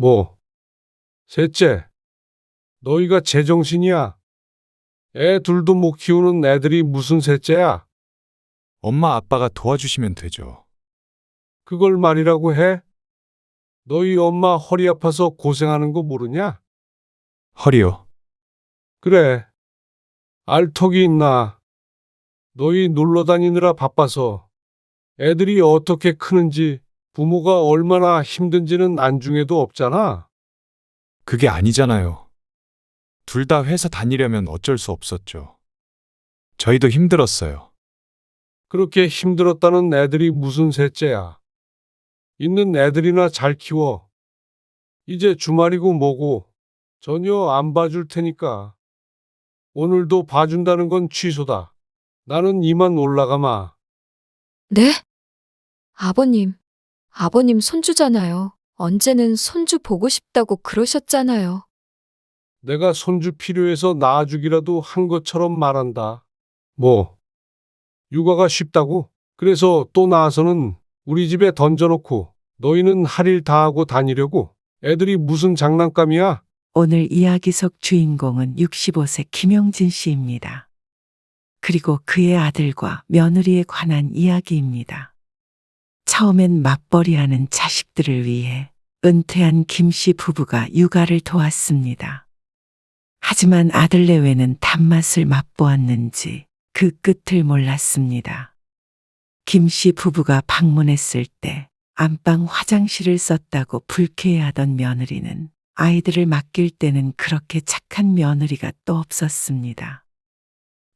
뭐, 셋째, 너희가 제정신이야? 애 둘도 못 키우는 애들이 무슨 셋째야? 엄마 아빠가 도와주시면 되죠. 그걸 말이라고 해? 너희 엄마 허리 아파서 고생하는 거 모르냐? 허리요. 그래, 알턱이 있나? 너희 놀러 다니느라 바빠서 애들이 어떻게 크는지 부모가 얼마나 힘든지는 안중에도 없잖아. 그게 아니잖아요. 둘 다 회사 다니려면 어쩔 수 없었죠. 저희도 힘들었어요. 그렇게 힘들었다는 애들이 무슨 셋째야? 있는 애들이나 잘 키워. 이제 주말이고 뭐고 전혀 안 봐줄 테니까. 오늘도 봐준다는 건 취소다. 나는 이만 올라가마. 네? 아버님, 아버님 손주잖아요. 언제는 손주 보고 싶다고 그러셨잖아요. 내가 손주 필요해서 낳아주기라도 한 것처럼 말한다. 뭐, 육아가 쉽다고? 그래서 또 나와서는 우리 집에 던져놓고 너희는 할 일 다 하고 다니려고? 애들이 무슨 장난감이야? 오늘 이야기 속 주인공은 65세 김용진 씨입니다. 그리고 그의 아들과 며느리에 관한 이야기입니다. 처음엔 맞벌이하는 자식들을 위해 은퇴한 김 씨 부부가 육아를 도왔습니다. 하지만 아들 내외는 단맛을 맛보았는지 그 끝을 몰랐습니다. 김 씨 부부가 방문했을 때 안방 화장실을 썼다고 불쾌해하던 며느리는 아이들을 맡길 때는 그렇게 착한 며느리가 또 없었습니다.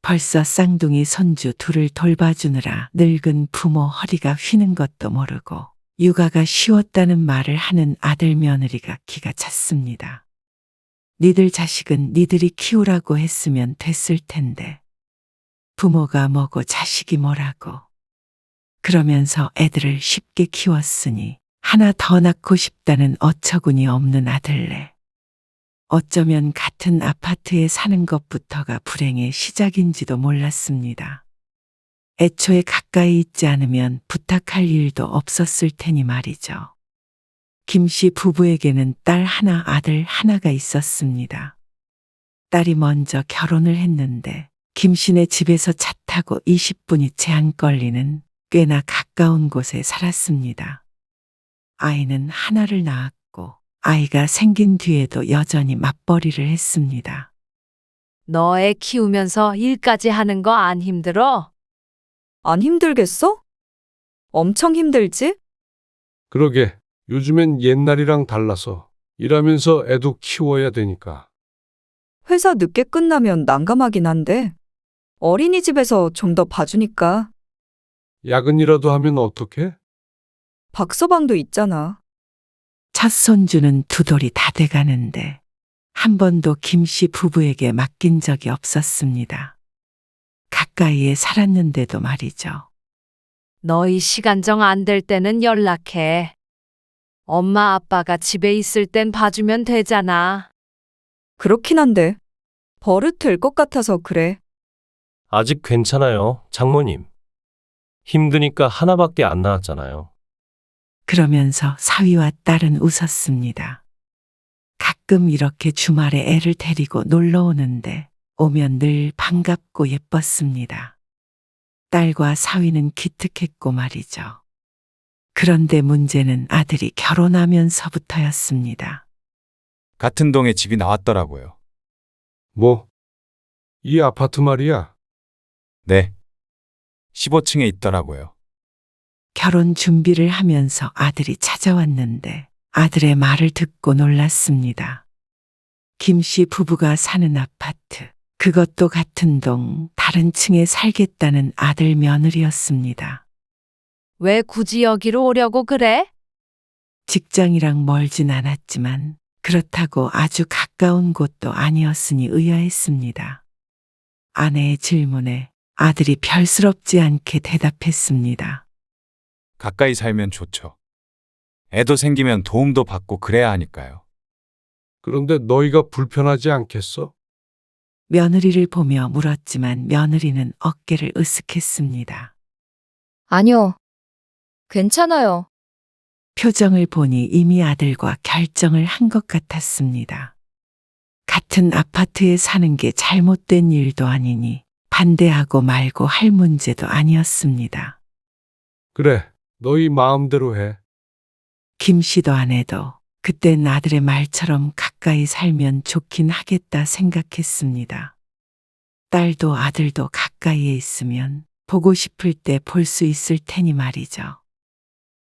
벌써 쌍둥이 손주 둘을 돌봐주느라 늙은 부모 허리가 휘는 것도 모르고 육아가 쉬웠다는 말을 하는 아들 며느리가 기가 찼습니다. 니들 자식은 니들이 키우라고 했으면 됐을 텐데 부모가 뭐고 자식이 뭐라고. 그러면서 애들을 쉽게 키웠으니 하나 더 낳고 싶다는 어처구니 없는 아들네. 어쩌면 같은 아파트에 사는 것부터가 불행의 시작인지도 몰랐습니다. 애초에 가까이 있지 않으면 부탁할 일도 없었을 테니 말이죠. 김 씨 부부에게는 딸 하나, 아들 하나가 있었습니다. 딸이 먼저 결혼을 했는데 김 씨네 집에서 차 타고 20분이 채 안 걸리는 꽤나 가까운 곳에 살았습니다. 아이는 하나를 낳았고 아이가 생긴 뒤에도 여전히 맞벌이를 했습니다. 너 애 키우면서 일까지 하는 거 안 힘들어? 안 힘들겠어? 엄청 힘들지? 그러게, 요즘엔 옛날이랑 달라서 일하면서 애도 키워야 되니까. 회사 늦게 끝나면 난감하긴 한데 어린이집에서 좀 더 봐주니까. 야근이라도 하면 어떡해? 박서방도 있잖아. 첫 손주는 두 돌이 다 돼가는데 한 번도 김 씨 부부에게 맡긴 적이 없었습니다. 가까이에 살았는데도 말이죠. 너희 시간 정 안 될 때는 연락해. 엄마 아빠가 집에 있을 땐 봐주면 되잖아. 그렇긴 한데 버릇 될 것 같아서 그래. 아직 괜찮아요, 장모님. 힘드니까 하나밖에 안 낳았잖아요. 그러면서 사위와 딸은 웃었습니다. 가끔 이렇게 주말에 애를 데리고 놀러 오는데 오면 늘 반갑고 예뻤습니다. 딸과 사위는 기특했고 말이죠. 그런데 문제는 아들이 결혼하면서부터였습니다. 같은 동에 집이 나왔더라고요. 뭐, 이 아파트 말이야. 네. 15층에 있더라고요. 결혼 준비를 하면서 아들이 찾아왔는데 아들의 말을 듣고 놀랐습니다. 김 씨 부부가 사는 아파트, 그것도 같은 동, 다른 층에 살겠다는 아들 며느리였습니다. 왜 굳이 여기로 오려고 그래? 직장이랑 멀진 않았지만 그렇다고 아주 가까운 곳도 아니었으니 의아했습니다. 아내의 질문에 아들이 별스럽지 않게 대답했습니다. 가까이 살면 좋죠. 애도 생기면 도움도 받고 그래야 하니까요. 그런데 너희가 불편하지 않겠어? 며느리를 보며 물었지만 며느리는 어깨를 으쓱했습니다. 아니요. 괜찮아요. 표정을 보니 이미 아들과 결정을 한 것 같았습니다. 같은 아파트에 사는 게 잘못된 일도 아니니 반대하고 말고 할 문제도 아니었습니다. 그래, 너희 마음대로 해. 김 씨도 아내도 그땐 아들의 말처럼 가까이 살면 좋긴 하겠다 생각했습니다. 딸도 아들도 가까이에 있으면 보고 싶을 때 볼 수 있을 테니 말이죠.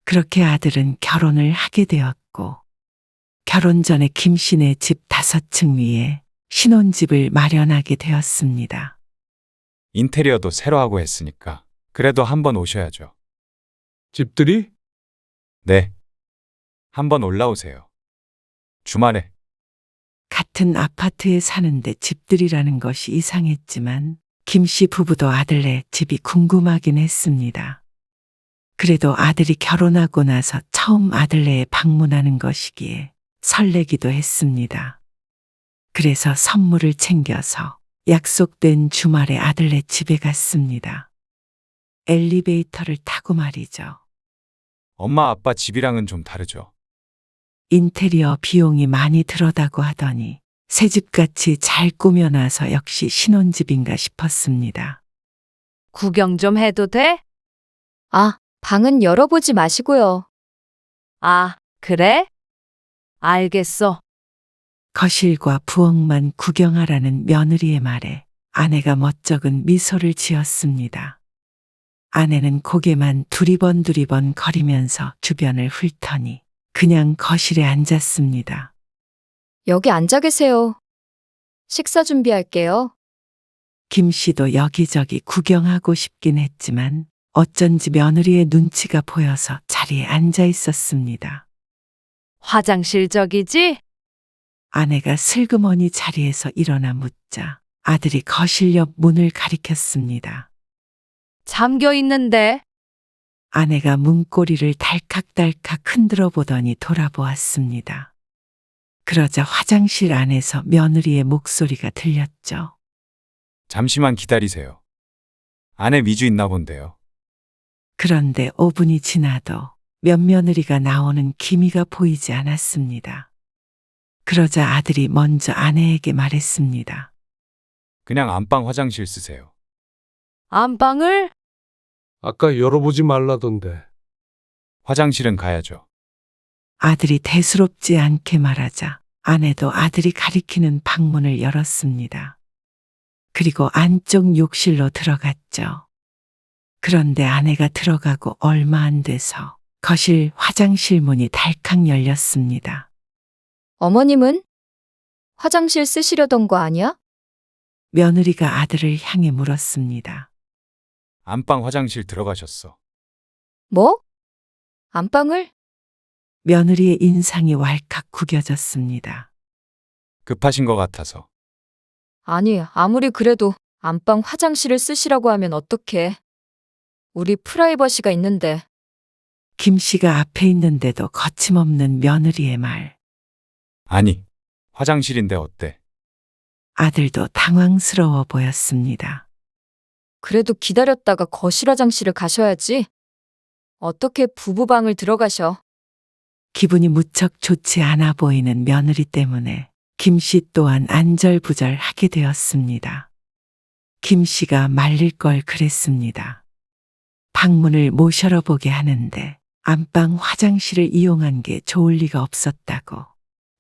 그렇게 아들은 결혼을 하게 되었고, 결혼 전에 김 씨네 집 5층 위에 신혼집을 마련하게 되었습니다. 인테리어도 새로 하고 했으니까 그래도 한번 오셔야죠. 집들이? 네. 한번 올라오세요. 주말에. 같은 아파트에 사는데 집들이라는 것이 이상했지만 김 씨 부부도 아들네 집이 궁금하긴 했습니다. 그래도 아들이 결혼하고 나서 처음 아들네에 방문하는 것이기에 설레기도 했습니다. 그래서 선물을 챙겨서 약속된 주말에 아들네 집에 갔습니다. 엘리베이터를 타고 말이죠. 엄마 아빠 집이랑은 좀 다르죠. 인테리어 비용이 많이 들어다고 하더니 새집같이 잘 꾸며놔서 역시 신혼집인가 싶었습니다. 구경 좀 해도 돼? 아, 방은 열어보지 마시고요. 아, 그래? 알겠어. 거실과 부엌만 구경하라는 며느리의 말에 아내가 멋쩍은 미소를 지었습니다. 아내는 고개만 두리번 거리면서 주변을 훑더니 그냥 거실에 앉았습니다. 여기 앉아 계세요. 식사 준비할게요. 김 씨도 여기저기 구경하고 싶긴 했지만 어쩐지 며느리의 눈치가 보여서 자리에 앉아 있었습니다. 화장실 저기지? 아내가 슬그머니 자리에서 일어나 묻자 아들이 거실 옆 문을 가리켰습니다. 잠겨 있는데. 아내가 문고리를 달칵달칵 흔들어 보더니 돌아보았습니다. 그러자 화장실 안에서 며느리의 목소리가 들렸죠. 잠시만 기다리세요. 안에 미주 있나 본데요. 그런데 5분이 지나도 며느리가 나오는 기미가 보이지 않았습니다. 그러자 아들이 먼저 아내에게 말했습니다. 그냥 안방 화장실 쓰세요. 안방을? 아까 열어보지 말라던데. 화장실은 가야죠. 아들이 대수롭지 않게 말하자 아내도 아들이 가리키는 방문을 열었습니다. 그리고 안쪽 욕실로 들어갔죠. 그런데 아내가 들어가고 얼마 안 돼서 거실 화장실 문이 달칵 열렸습니다. 어머님은? 화장실 쓰시려던 거 아니야? 며느리가 아들을 향해 물었습니다. 안방 화장실 들어가셨어. 뭐? 안방을? 며느리의 인상이 왈칵 구겨졌습니다. 급하신 것 같아서. 아니, 아무리 그래도 안방 화장실을 쓰시라고 하면 어떡해. 우리 프라이버시가 있는데. 김 씨가 앞에 있는데도 거침없는 며느리의 말. 아니, 화장실인데 어때? 아들도 당황스러워 보였습니다. 그래도 기다렸다가 거실 화장실을 가셔야지. 어떻게 부부방을 들어가셔. 기분이 무척 좋지 않아 보이는 며느리 때문에 김 씨 또한 안절부절하게 되었습니다. 김 씨가 말릴 걸 그랬습니다. 방문을 못 열어보게 하는데 안방 화장실을 이용한 게 좋을 리가 없었다고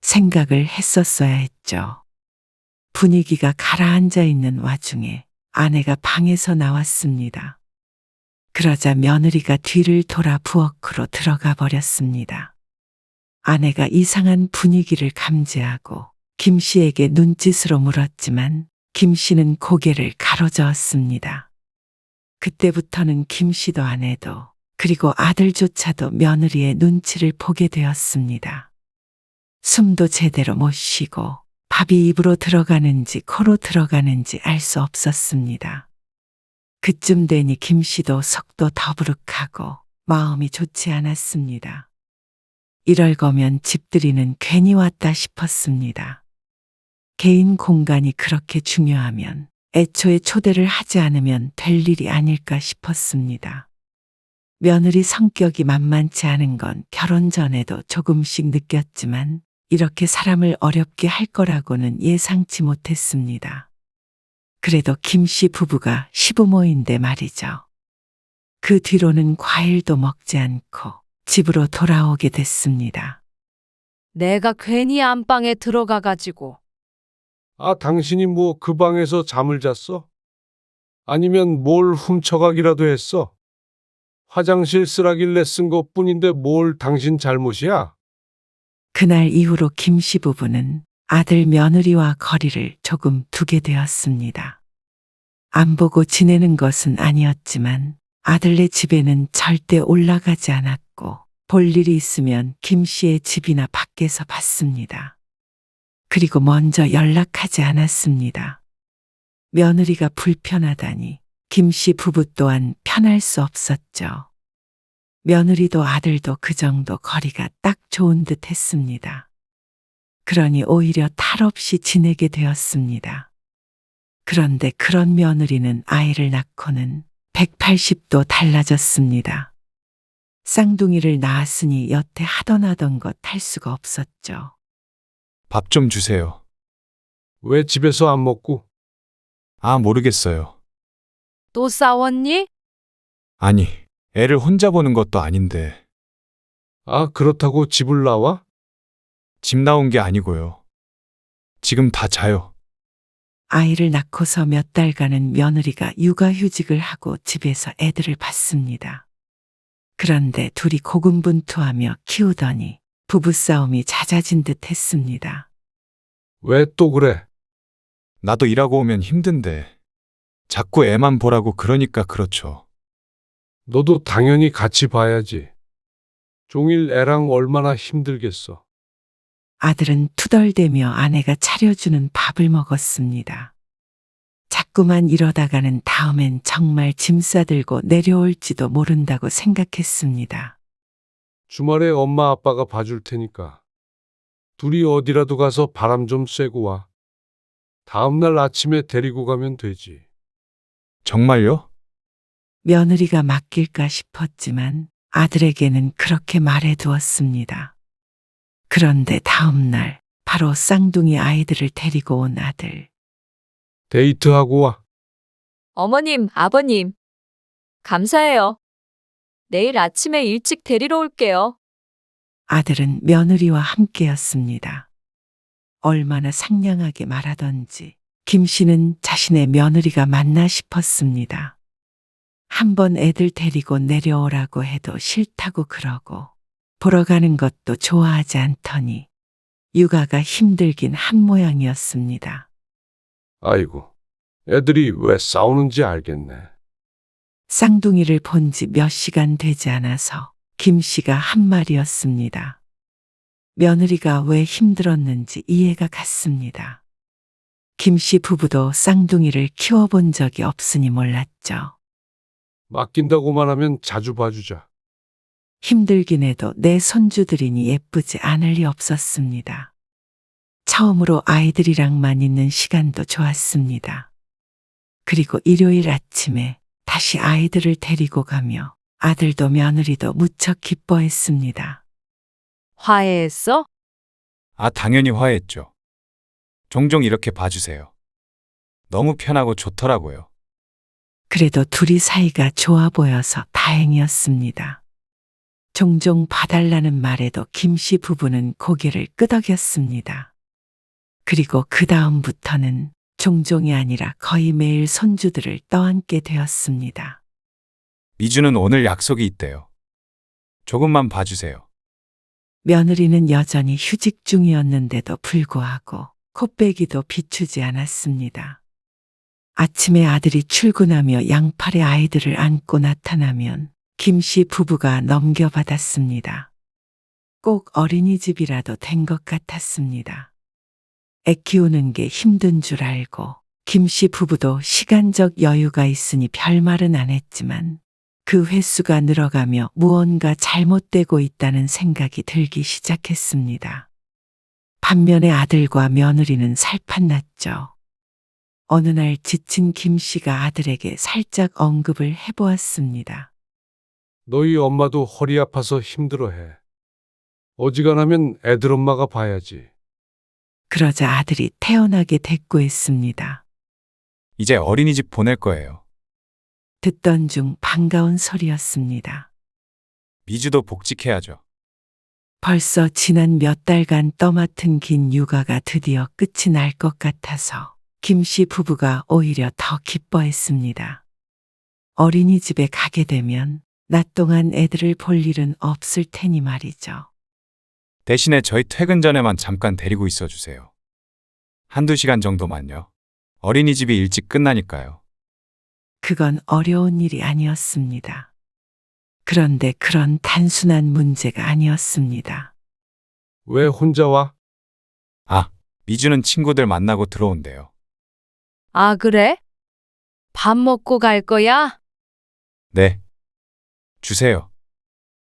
생각을 했었어야 했죠. 분위기가 가라앉아 있는 와중에 아내가 방에서 나왔습니다. 그러자 며느리가 뒤를 돌아 부엌으로 들어가 버렸습니다. 아내가 이상한 분위기를 감지하고 김 씨에게 눈짓으로 물었지만 김 씨는 고개를 가로저었습니다. 그때부터는 김 씨도 아내도 그리고 아들조차도 며느리의 눈치를 보게 되었습니다. 숨도 제대로 못 쉬고 밥이 입으로 들어가는지 코로 들어가는지 알 수 없었습니다. 그쯤 되니 김 씨도 속도 더부룩하고 마음이 좋지 않았습니다. 이럴 거면 집들이는 괜히 왔다 싶었습니다. 개인 공간이 그렇게 중요하면 애초에 초대를 하지 않으면 될 일이 아닐까 싶었습니다. 며느리 성격이 만만치 않은 건 결혼 전에도 조금씩 느꼈지만 이렇게 사람을 어렵게 할 거라고는 예상치 못했습니다. 그래도 김 씨 부부가 시부모인데 말이죠. 그 뒤로는 과일도 먹지 않고 집으로 돌아오게 됐습니다. 내가 괜히 안방에 들어가가지고. 아, 당신이 뭐 그 방에서 잠을 잤어? 아니면 뭘 훔쳐가기라도 했어? 화장실 쓰라길래 쓴 것뿐인데 뭘 당신 잘못이야? 그날 이후로 김 씨 부부는 아들 며느리와 거리를 조금 두게 되었습니다. 안 보고 지내는 것은 아니었지만 아들네 집에는 절대 올라가지 않았고 볼 일이 있으면 김 씨의 집이나 밖에서 봤습니다. 그리고 먼저 연락하지 않았습니다. 며느리가 불편하다니 김 씨 부부 또한 편할 수 없었죠. 며느리도 아들도 그 정도 거리가 딱 좋은 듯 했습니다. 그러니 오히려 탈 없이 지내게 되었습니다. 그런데 그런 며느리는 아이를 낳고는 180도 달라졌습니다. 쌍둥이를 낳았으니 여태 하던 것 할 수가 없었죠. 밥 좀 주세요. 왜 집에서 안 먹고? 아, 모르겠어요. 또 싸웠니? 아니, 애를 혼자 보는 것도 아닌데. 아, 그렇다고 집을 나와? 집 나온 게 아니고요. 지금 다 자요. 아이를 낳고서 몇 달간은 며느리가 육아휴직을 하고 집에서 애들을 봤습니다. 그런데 둘이 고군분투하며 키우더니 부부싸움이 잦아진 듯 했습니다. 왜 또 그래? 나도 일하고 오면 힘든데. 자꾸 애만 보라고 그러니까 그렇죠. 너도 당연히 같이 봐야지. 종일 애랑 얼마나 힘들겠어. 아들은 투덜대며 아내가 차려주는 밥을 먹었습니다. 자꾸만 이러다가는 다음엔 정말 짐 싸들고 내려올지도 모른다고 생각했습니다. 주말에 엄마 아빠가 봐줄 테니까. 둘이 어디라도 가서 바람 좀 쐬고 와. 다음날 아침에 데리고 가면 되지. 정말요? 며느리가 맡길까 싶었지만 아들에게는 그렇게 말해두었습니다. 그런데 다음날 바로 쌍둥이 아이들을 데리고 온 아들. 데이트하고 와. 어머님, 아버님. 감사해요. 내일 아침에 일찍 데리러 올게요. 아들은 며느리와 함께였습니다. 얼마나 상냥하게 말하던지 김 씨는 자신의 며느리가 맞나 싶었습니다. 한번 애들 데리고 내려오라고 해도 싫다고 그러고 보러 가는 것도 좋아하지 않더니 육아가 힘들긴 한 모양이었습니다. 아이고, 애들이 왜 싸우는지 알겠네. 쌍둥이를 본 지 몇 시간 되지 않아서 김 씨가 한 말이었습니다. 며느리가 왜 힘들었는지 이해가 갔습니다. 김 씨 부부도 쌍둥이를 키워본 적이 없으니 몰랐죠. 맡긴다고만 하면 자주 봐주자. 힘들긴 해도 내 손주들이니 예쁘지 않을 리 없었습니다. 처음으로 아이들이랑만 있는 시간도 좋았습니다. 그리고 일요일 아침에 다시 아이들을 데리고 가며 아들도 며느리도 무척 기뻐했습니다. 화해했어? 아, 당연히 화해했죠. 종종 이렇게 봐주세요. 너무 편하고 좋더라고요. 그래도 둘이 사이가 좋아 보여서 다행이었습니다. 종종 봐달라는 말에도 김 씨 부부는 고개를 끄덕였습니다. 그리고 그 다음부터는 종종이 아니라 거의 매일 손주들을 떠안게 되었습니다. 미주는 오늘 약속이 있대요. 조금만 봐주세요. 며느리는 여전히 휴직 중이었는데도 불구하고 코빼기도 비추지 않았습니다. 아침에 아들이 출근하며 양팔에 아이들을 안고 나타나면 김 씨 부부가 넘겨받았습니다. 꼭 어린이집이라도 된 것 같았습니다. 애 키우는 게 힘든 줄 알고 김 씨 부부도 시간적 여유가 있으니 별말은 안 했지만 그 횟수가 늘어가며 무언가 잘못되고 있다는 생각이 들기 시작했습니다. 반면에 아들과 며느리는 살판났죠. 어느 날 지친 김 씨가 아들에게 살짝 언급을 해보았습니다. 너희 엄마도 허리 아파서 힘들어해. 어지간하면 애들 엄마가 봐야지. 그러자 아들이 태연하게 대꾸했습니다. 이제 어린이집 보낼 거예요. 듣던 중 반가운 소리였습니다. 미주도 복직해야죠. 벌써 지난 몇 달간 떠맡은 긴 육아가 드디어 끝이 날 것 같아서 김 씨 부부가 오히려 더 기뻐했습니다. 어린이집에 가게 되면 낮 동안 애들을 볼 일은 없을 테니 말이죠. 대신에 저희 퇴근 전에만 잠깐 데리고 있어 주세요. 한두 시간 정도만요. 어린이집이 일찍 끝나니까요. 그건 어려운 일이 아니었습니다. 그런데 그런 단순한 문제가 아니었습니다. 왜 혼자 와? 아, 미주는 친구들 만나고 들어온대요. 아, 그래? 밥 먹고 갈 거야? 네. 주세요.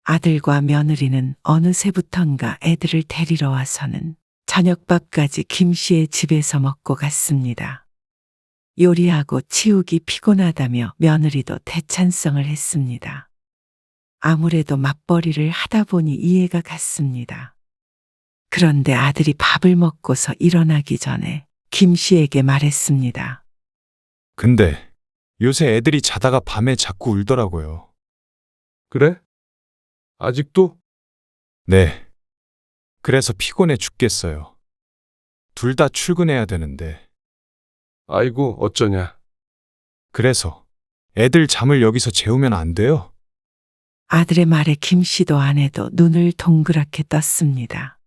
아들과 며느리는 어느새부턴가 애들을 데리러 와서는 저녁밥까지 김 씨의 집에서 먹고 갔습니다. 요리하고 치우기 피곤하다며 며느리도 대찬성을 했습니다. 아무래도 맞벌이를 하다 보니 이해가 갔습니다. 그런데 아들이 밥을 먹고서 일어나기 전에 김 씨에게 말했습니다. 근데 요새 애들이 자다가 밤에 자꾸 울더라고요. 그래? 아직도? 네. 그래서 피곤해 죽겠어요. 둘 다 출근해야 되는데. 아이고, 어쩌냐. 그래서 애들 잠을 여기서 재우면 안 돼요? 아들의 말에 김 씨도 아내도 눈을 동그랗게 떴습니다.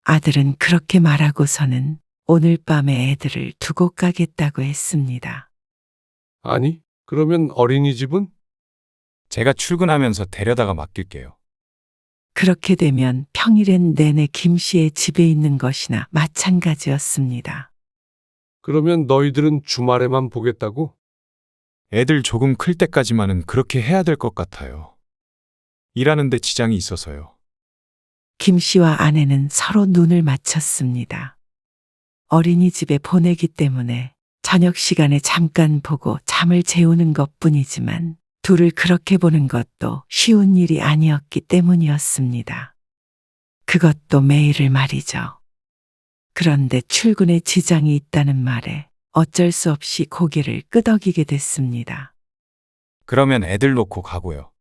아들은 그렇게 말하고서는 오늘 밤에 애들을 두고 가겠다고 했습니다. 아니, 그러면 어린이집은? 제가 출근하면서 데려다가 맡길게요. 그렇게 되면 평일엔 내내 김 씨의 집에 있는 것이나 마찬가지였습니다. 그러면 너희들은 주말에만 보겠다고? 애들 조금 클 때까지만은 그렇게 해야 될 것 같아요. 일하는데 지장이 있어서요. 김 씨와 아내는 서로 눈을 맞췄습니다. 어린이집에 보내기 때문에 저녁 시간에 잠깐 보고 잠을 재우는 것뿐이지만 둘을 그렇게 보는 것도 쉬운 일이 아니었기 때문이었습니다. 그것도 매일을 말이죠. 그런데 출근에 지장이 있다는 말에 어쩔 수 없이 고개를 끄덕이게 됐습니다. 그러면 애들 놓고 가고요.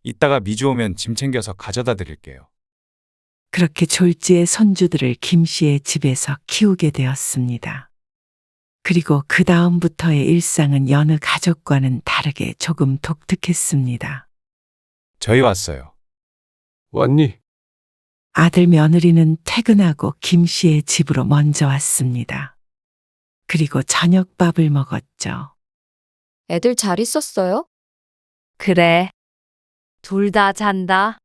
이따가 미주 오면 짐 챙겨서 가져다 드릴게요. 그렇게 졸지의 손주들을 김 씨의 집에서 키우게 되었습니다. 그리고 그 다음부터의 일상은 여느 가족과는 다르게 조금 독특했습니다. 저희 왔어요. 왔니? 아들 며느리는 퇴근하고 김 씨의 집으로 먼저 왔습니다. 그리고 저녁밥을 먹었죠. 애들 잘 있었어요? 그래. 둘 다 잔다.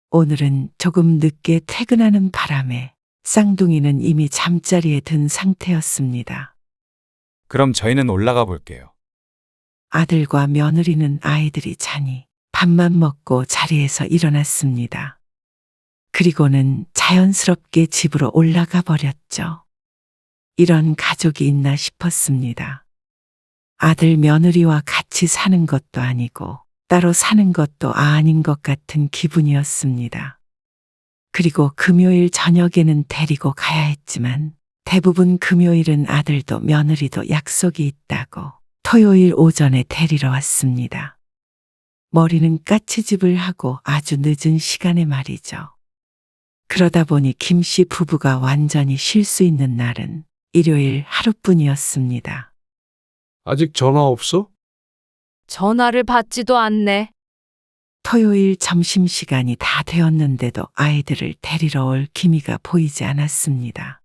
오늘은 조금 늦게 퇴근하는 바람에 쌍둥이는 이미 잠자리에 든 상태였습니다. 그럼 저희는 올라가 볼게요. 아들과 며느리는 아이들이 자니 밥만 먹고 자리에서 일어났습니다. 그리고는 자연스럽게 집으로 올라가 버렸죠. 이런 가족이 있나 싶었습니다. 아들 며느리와 같이 사는 것도 아니고 따로 사는 것도 아닌 것 같은 기분이었습니다. 그리고 금요일 저녁에는 데리고 가야 했지만 대부분 금요일은 아들도 며느리도 약속이 있다고 토요일 오전에 데리러 왔습니다. 머리는 까치집을 하고 아주 늦은 시간에 말이죠. 그러다 보니 김 씨 부부가 완전히 쉴 수 있는 날은 일요일 하루뿐이었습니다. 아직 전화 없어? 전화를 받지도 않네. 토요일 점심시간이 다 되었는데도 아이들을 데리러 올 기미가 보이지 않았습니다.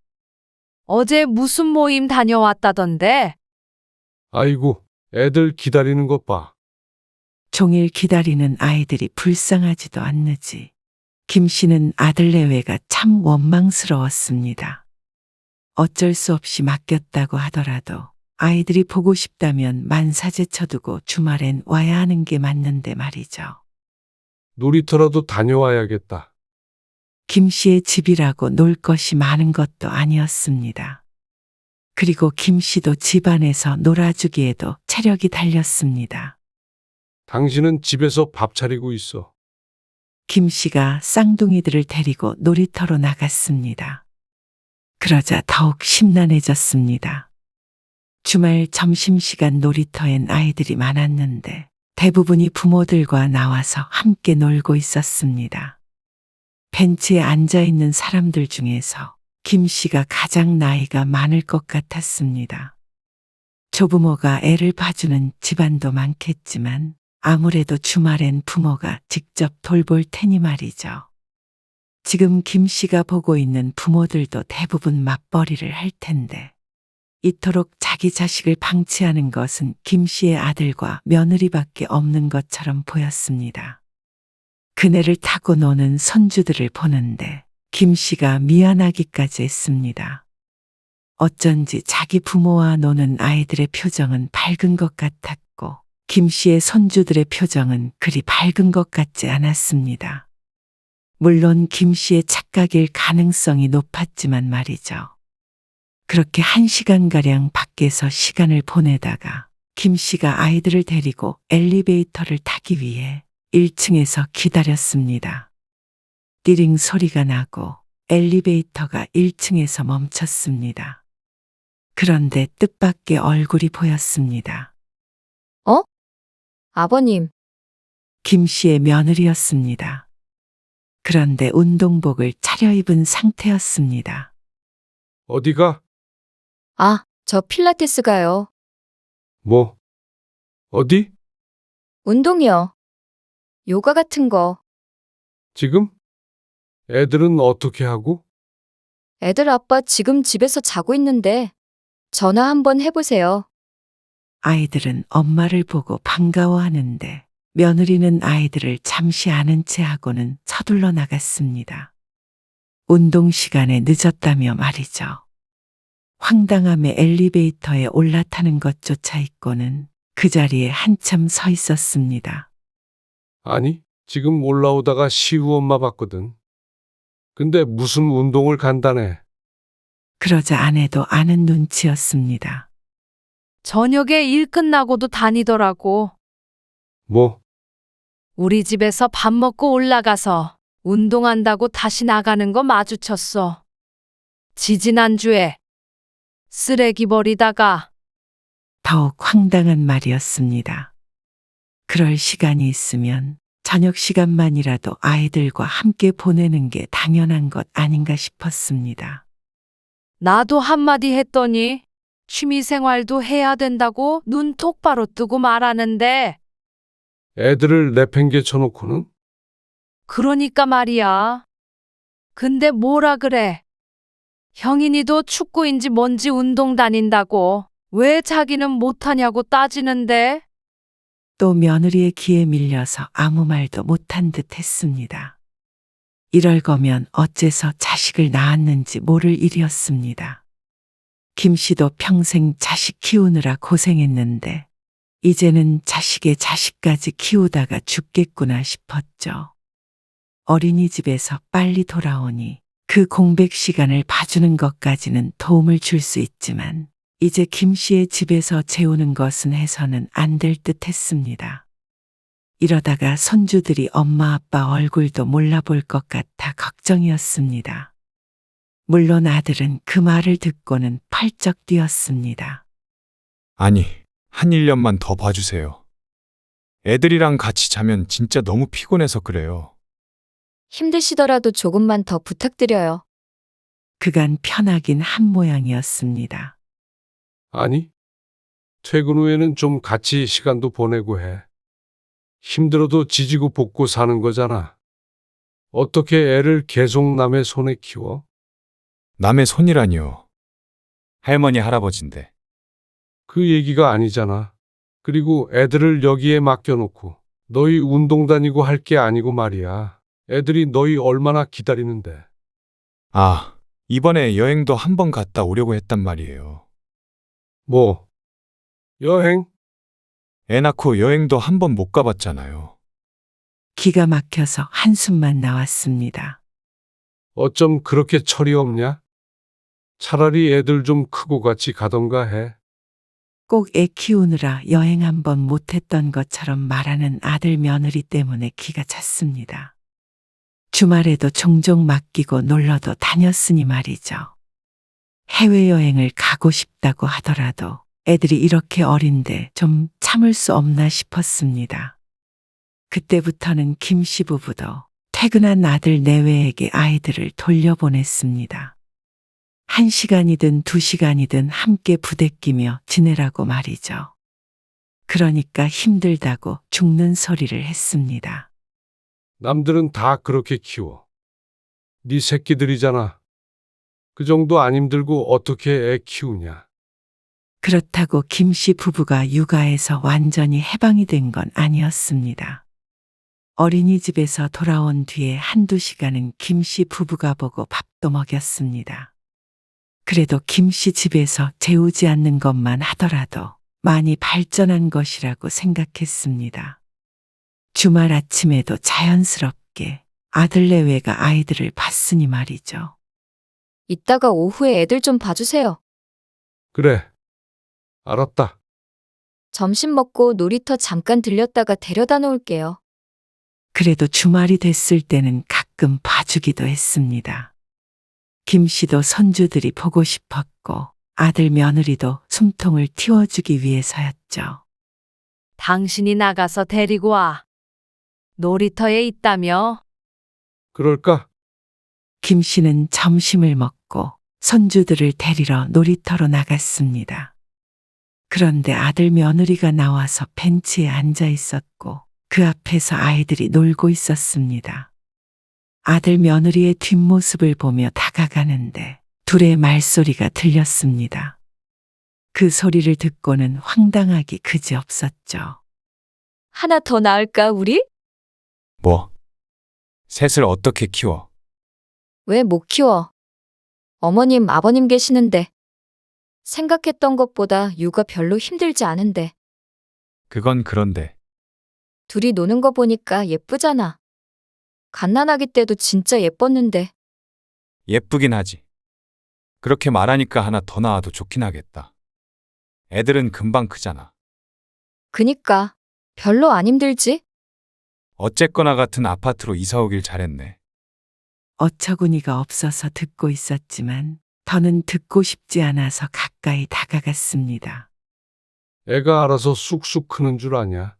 어제 무슨 모임 다녀왔다던데? 아이고, 애들 기다리는 것 봐. 종일 기다리는 아이들이 불쌍하지도 않느지. 김 씨는 아들 내외가 참 원망스러웠습니다. 어쩔 수 없이 맡겼다고 하더라도 아이들이 보고 싶다면 만사제 쳐두고 주말엔 와야 하는 게 맞는데 말이죠. 놀이터라도 다녀와야겠다. 김 씨의 집이라고 놀 것이 많은 것도 아니었습니다. 그리고 김 씨도 집안에서 놀아주기에도 체력이 달렸습니다. 당신은 집에서 밥 차리고 있어. 김 씨가 쌍둥이들을 데리고 놀이터로 나갔습니다. 그러자 더욱 심란해졌습니다. 주말 점심시간 놀이터엔 아이들이 많았는데 대부분이 부모들과 나와서 함께 놀고 있었습니다. 벤치에 앉아 있는 사람들 중에서 김 씨가 가장 나이가 많을 것 같았습니다. 조부모가 애를 봐주는 집안도 많겠지만 아무래도 주말엔 부모가 직접 돌볼 테니 말이죠. 지금 김 씨가 보고 있는 부모들도 대부분 맞벌이를 할 텐데 이토록 자기 자식을 방치하는 것은 김 씨의 아들과 며느리밖에 없는 것처럼 보였습니다. 그네를 타고 노는 손주들을 보는데 김 씨가 미안하기까지 했습니다. 어쩐지 자기 부모와 노는 아이들의 표정은 밝은 것 같았고 김 씨의 손주들의 표정은 그리 밝은 것 같지 않았습니다. 물론 김 씨의 착각일 가능성이 높았지만 말이죠. 그렇게 1시간가량 밖에서 시간을 보내다가 김 씨가 아이들을 데리고 엘리베이터를 타기 위해 1층에서 기다렸습니다. 띠링 소리가 나고 엘리베이터가 1층에서 멈췄습니다. 그런데 뜻밖의 얼굴이 보였습니다. 아버님, 김 씨의 며느리였습니다. 그런데 운동복을 차려입은 상태였습니다. 어디가? 아, 저 필라테스 가요. 뭐? 어디? 운동이요. 요가 같은 거. 지금? 애들은 어떻게 하고? 애들 아빠 지금 집에서 자고 있는데 전화 한번 해보세요. 아이들은 엄마를 보고 반가워하는데 며느리는 아이들을 잠시 아는 채 하고는 서둘러 나갔습니다. 운동 시간에 늦었다며 말이죠. 황당함에 엘리베이터에 올라타는 것조차 있고는 그 자리에 한참 서 있었습니다. 아니, 지금 올라오다가 시우 엄마 봤거든. 근데 무슨 운동을 간다네. 그러자 아내도 아는 눈치였습니다. 저녁에 일 끝나고도 다니더라고. 뭐? 우리 집에서 밥 먹고 올라가서 운동한다고 다시 나가는 거 마주쳤어. 지지난주에 쓰레기 버리다가. 더욱 황당한 말이었습니다. 그럴 시간이 있으면 저녁 시간만이라도 아이들과 함께 보내는 게 당연한 것 아닌가 싶었습니다. 나도 한마디 했더니 취미생활도 해야 된다고 눈 똑바로 뜨고 말하는데. 애들을 내팽개쳐놓고는? 그러니까 말이야. 근데 뭐라 그래. 형인이도 축구인지 뭔지 운동 다닌다고 왜 자기는 못하냐고 따지는데. 또 며느리의 기에 밀려서 아무 말도 못한 듯 했습니다. 이럴 거면 어째서 자식을 낳았는지 모를 일이었습니다. 김 씨도 평생 자식 키우느라 고생했는데 이제는 자식의 자식까지 키우다가 죽겠구나 싶었죠. 어린이집에서 빨리 돌아오니 그 공백 시간을 봐주는 것까지는 도움을 줄 수 있지만 이제 김 씨의 집에서 재우는 것은 해서는 안 될 듯 했습니다. 이러다가 손주들이 엄마 아빠 얼굴도 몰라볼 것 같아 걱정이었습니다. 물론 아들은 그 말을 듣고는 펄쩍 뛰었습니다. 아니, 한 1년만 더 봐주세요. 애들이랑 같이 자면 진짜 너무 피곤해서 그래요. 힘드시더라도 조금만 더 부탁드려요. 그간 편하긴 한 모양이었습니다. 아니, 퇴근 후에는 좀 같이 시간도 보내고 해. 힘들어도 지지고 볶고 사는 거잖아. 어떻게 애를 계속 남의 손에 키워? 남의 손이라니요. 할머니, 할아버진데. 그 얘기가 아니잖아. 그리고 애들을 여기에 맡겨놓고 너희 운동 다니고 할 게 아니고 말이야. 애들이 너희 얼마나 기다리는데. 아, 이번에 여행도 한번 갔다 오려고 했단 말이에요. 뭐? 여행? 애 낳고 여행도 한번 못 가봤잖아요. 기가 막혀서 한숨만 나왔습니다. 어쩜 그렇게 철이 없냐? 차라리 애들 좀 크고 같이 가던가 해. 꼭 애 키우느라 여행 한 번 못했던 것처럼 말하는 아들 며느리 때문에 기가 찼습니다. 주말에도 종종 맡기고 놀러도 다녔으니 말이죠. 해외여행을 가고 싶다고 하더라도 애들이 이렇게 어린데 좀 참을 수 없나 싶었습니다. 그때부터는 김씨 부부도 퇴근한 아들 내외에게 아이들을 돌려보냈습니다. 1시간이든 2시간이든 함께 부대끼며 지내라고 말이죠. 그러니까 힘들다고 죽는 소리를 했습니다. 남들은 다 그렇게 키워. 네 새끼들이잖아. 그 정도 안 힘들고 어떻게 애 키우냐. 그렇다고 김씨 부부가 육아에서 완전히 해방이 된 건 아니었습니다. 어린이집에서 돌아온 뒤에 1~2시간은 김씨 부부가 보고 밥도 먹였습니다. 그래도 김씨 집에서 재우지 않는 것만 하더라도 많이 발전한 것이라고 생각했습니다. 주말 아침에도 자연스럽게 아들 내외가 아이들을 봤으니 말이죠. 이따가 오후에 애들 좀 봐주세요. 그래. 알았다. 점심 먹고 놀이터 잠깐 들렸다가 데려다 놓을게요. 그래도 주말이 됐을 때는 가끔 봐주기도 했습니다. 김 씨도 손주들이 보고 싶었고 아들 며느리도 숨통을 틔워주기 위해서였죠. 당신이 나가서 데리고 와. 놀이터에 있다며? 그럴까? 김 씨는 점심을 먹고 손주들을 데리러 놀이터로 나갔습니다. 그런데 아들 며느리가 나와서 벤치에 앉아 있었고 그 앞에서 아이들이 놀고 있었습니다. 아들 며느리의 뒷모습을 보며 다가가는데 둘의 말소리가 들렸습니다. 그 소리를 듣고는 황당하기 그지없었죠. 하나 더 낳을까, 우리? 뭐? 셋을 어떻게 키워? 왜 못 키워? 어머님, 아버님 계시는데. 생각했던 것보다 육아 별로 힘들지 않은데. 그건 그런데. 둘이 노는 거 보니까 예쁘잖아. 갓난아기 때도 진짜 예뻤는데. 예쁘긴 하지. 그렇게 말하니까 하나 더 낳아도 좋긴 하겠다. 애들은 금방 크잖아. 그니까 별로 안 힘들지? 어쨌거나 같은 아파트로 이사 오길 잘했네. 어처구니가 없어서 듣고 있었지만 더는 듣고 싶지 않아서 가까이 다가갔습니다. 애가 알아서 쑥쑥 크는 줄 아냐.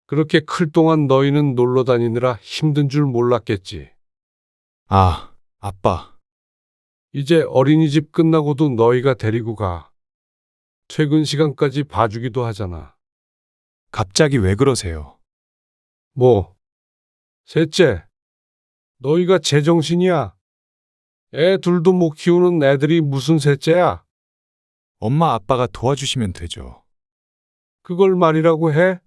그렇게 클 동안 너희는 놀러 다니느라 힘든 줄 몰랐겠지. 아, 아빠. 이제 어린이집 끝나고도 너희가 데리고 가. 퇴근 시간까지 봐주기도 하잖아. 갑자기 왜 그러세요? 뭐? 셋째, 너희가 제정신이야. 애 둘도 못 키우는 애들이 무슨 셋째야? 엄마 아빠가 도와주시면 되죠. 그걸 말이라고 해?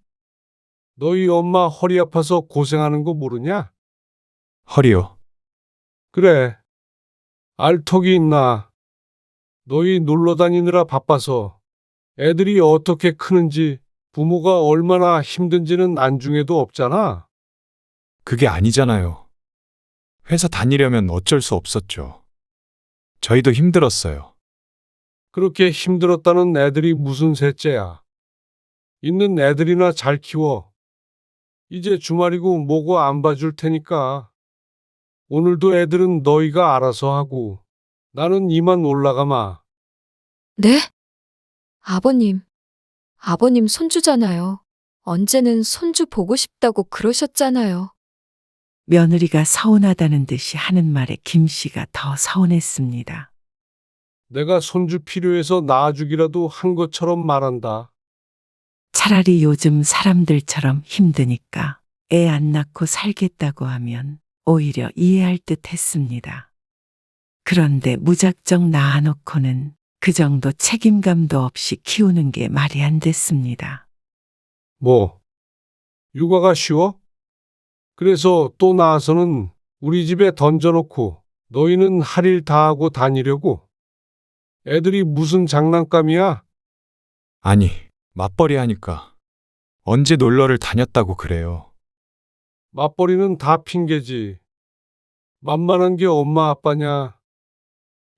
너희 엄마 허리 아파서 고생하는 거 모르냐? 허리요. 그래. 알턱이 있나? 너희 놀러 다니느라 바빠서 애들이 어떻게 크는지 부모가 얼마나 힘든지는 안중에도 없잖아. 그게 아니잖아요. 회사 다니려면 어쩔 수 없었죠. 저희도 힘들었어요. 그렇게 힘들었다는 애들이 무슨 셋째야. 있는 애들이나 잘 키워. 이제 주말이고 뭐고 안 봐줄 테니까. 오늘도 애들은 너희가 알아서 하고 나는 이만 올라가마. 네? 아버님 손주잖아요. 언제는 손주 보고 싶다고 그러셨잖아요. 며느리가 서운하다는 듯이 하는 말에 김 씨가 더 서운했습니다. 내가 손주 필요해서 낳아주기라도 한 것처럼 말한다. 차라리 요즘 사람들처럼 힘드니까 애 안 낳고 살겠다고 하면 오히려 이해할 듯 했습니다. 그런데 무작정 낳아놓고는 그 정도 책임감도 없이 키우는 게 말이 안 됐습니다. 뭐? 육아가 쉬워? 그래서 또 낳아서는 우리 집에 던져놓고 너희는 할 일 다 하고 다니려고? 애들이 무슨 장난감이야? 아니, 맞벌이 하니까. 언제 놀러를 다녔다고 그래요. 맞벌이는 다 핑계지. 만만한 게 엄마 아빠냐.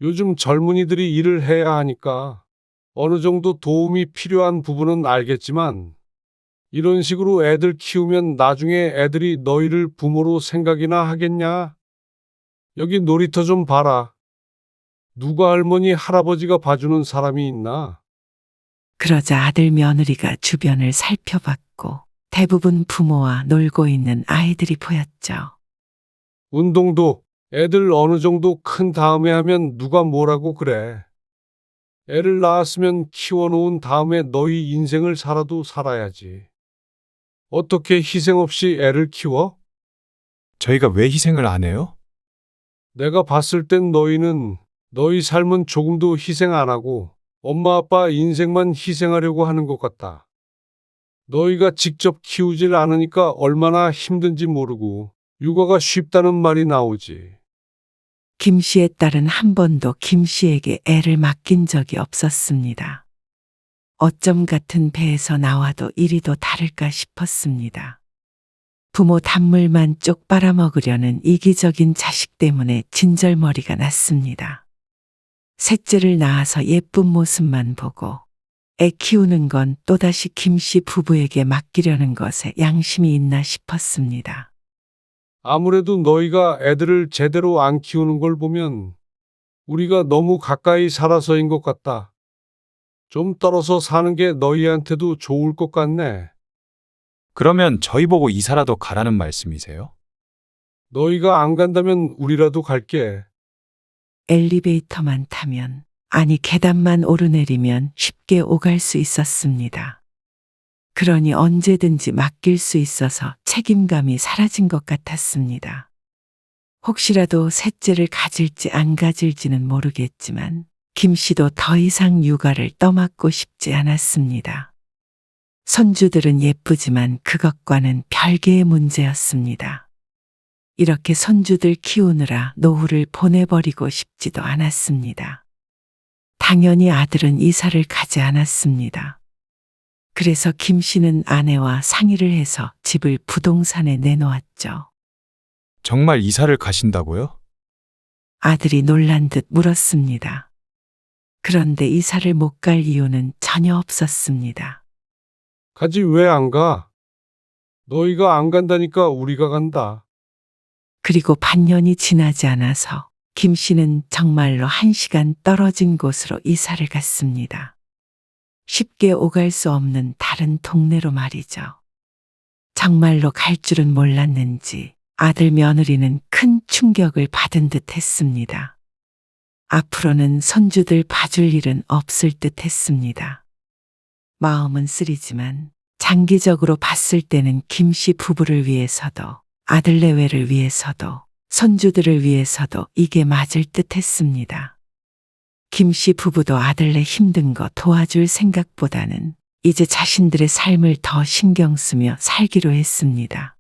요즘 젊은이들이 일을 해야 하니까 어느 정도 도움이 필요한 부분은 알겠지만 이런 식으로 애들 키우면 나중에 애들이 너희를 부모로 생각이나 하겠냐? 여기 놀이터 좀 봐라. 누가 할머니, 할아버지가 봐주는 사람이 있나? 그러자 아들 며느리가 주변을 살펴봤고 대부분 부모와 놀고 있는 아이들이 보였죠. 운동도 애들 어느 정도 큰 다음에 하면 누가 뭐라고 그래. 애를 낳았으면 키워놓은 다음에 너희 인생을 살아도 살아야지. 어떻게 희생 없이 애를 키워? 저희가 왜 희생을 안 해요? 내가 봤을 땐 너희 삶은 조금도 희생 안 하고 엄마 아빠 인생만 희생하려고 하는 것 같다. 너희가 직접 키우질 않으니까 얼마나 힘든지 모르고 육아가 쉽다는 말이 나오지. 김 씨의 딸은 한 번도 김 씨에게 애를 맡긴 적이 없었습니다. 어쩜 같은 배에서 나와도 이리도 다를까 싶었습니다. 부모 단물만 쪽 빨아먹으려는 이기적인 자식 때문에 진절머리가 났습니다. 셋째를 낳아서 예쁜 모습만 보고 애 키우는 건 또다시 김 씨 부부에게 맡기려는 것에 양심이 있나 싶었습니다. 아무래도 너희가 애들을 제대로 안 키우는 걸 보면 우리가 너무 가까이 살아서인 것 같다. 좀 떨어져 사는 게 너희한테도 좋을 것 같네. 그러면 저희 보고 이사라도 가라는 말씀이세요? 너희가 안 간다면 우리라도 갈게. 엘리베이터만 타면, 아니 계단만 오르내리면 쉽게 오갈 수 있었습니다. 그러니 언제든지 맡길 수 있어서 책임감이 사라진 것 같았습니다. 혹시라도 셋째를 가질지 안 가질지는 모르겠지만 김 씨도 더 이상 육아를 떠맡고 싶지 않았습니다. 손주들은 예쁘지만 그것과는 별개의 문제였습니다. 이렇게 손주들 키우느라 노후를 보내버리고 싶지도 않았습니다. 당연히 아들은 이사를 가지 않았습니다. 그래서 김 씨는 아내와 상의를 해서 집을 부동산에 내놓았죠. 정말 이사를 가신다고요? 아들이 놀란 듯 물었습니다. 그런데 이사를 못 갈 이유는 전혀 없었습니다. 가지 왜 안 가? 너희가 안 간다니까 우리가 간다. 그리고 반년이 지나지 않아서 김 씨는 정말로 1시간 떨어진 곳으로 이사를 갔습니다. 쉽게 오갈 수 없는 다른 동네로 말이죠. 정말로 갈 줄은 몰랐는지 아들 며느리는 큰 충격을 받은 듯 했습니다. 앞으로는 손주들 봐줄 일은 없을 듯 했습니다. 마음은 쓰리지만 장기적으로 봤을 때는 김 씨 부부를 위해서도 아들 내외를 위해서도 손주들을 위해서도 이게 맞을 듯 했습니다. 김 씨 부부도 아들네 힘든 거 도와줄 생각보다는 이제 자신들의 삶을 더 신경 쓰며 살기로 했습니다.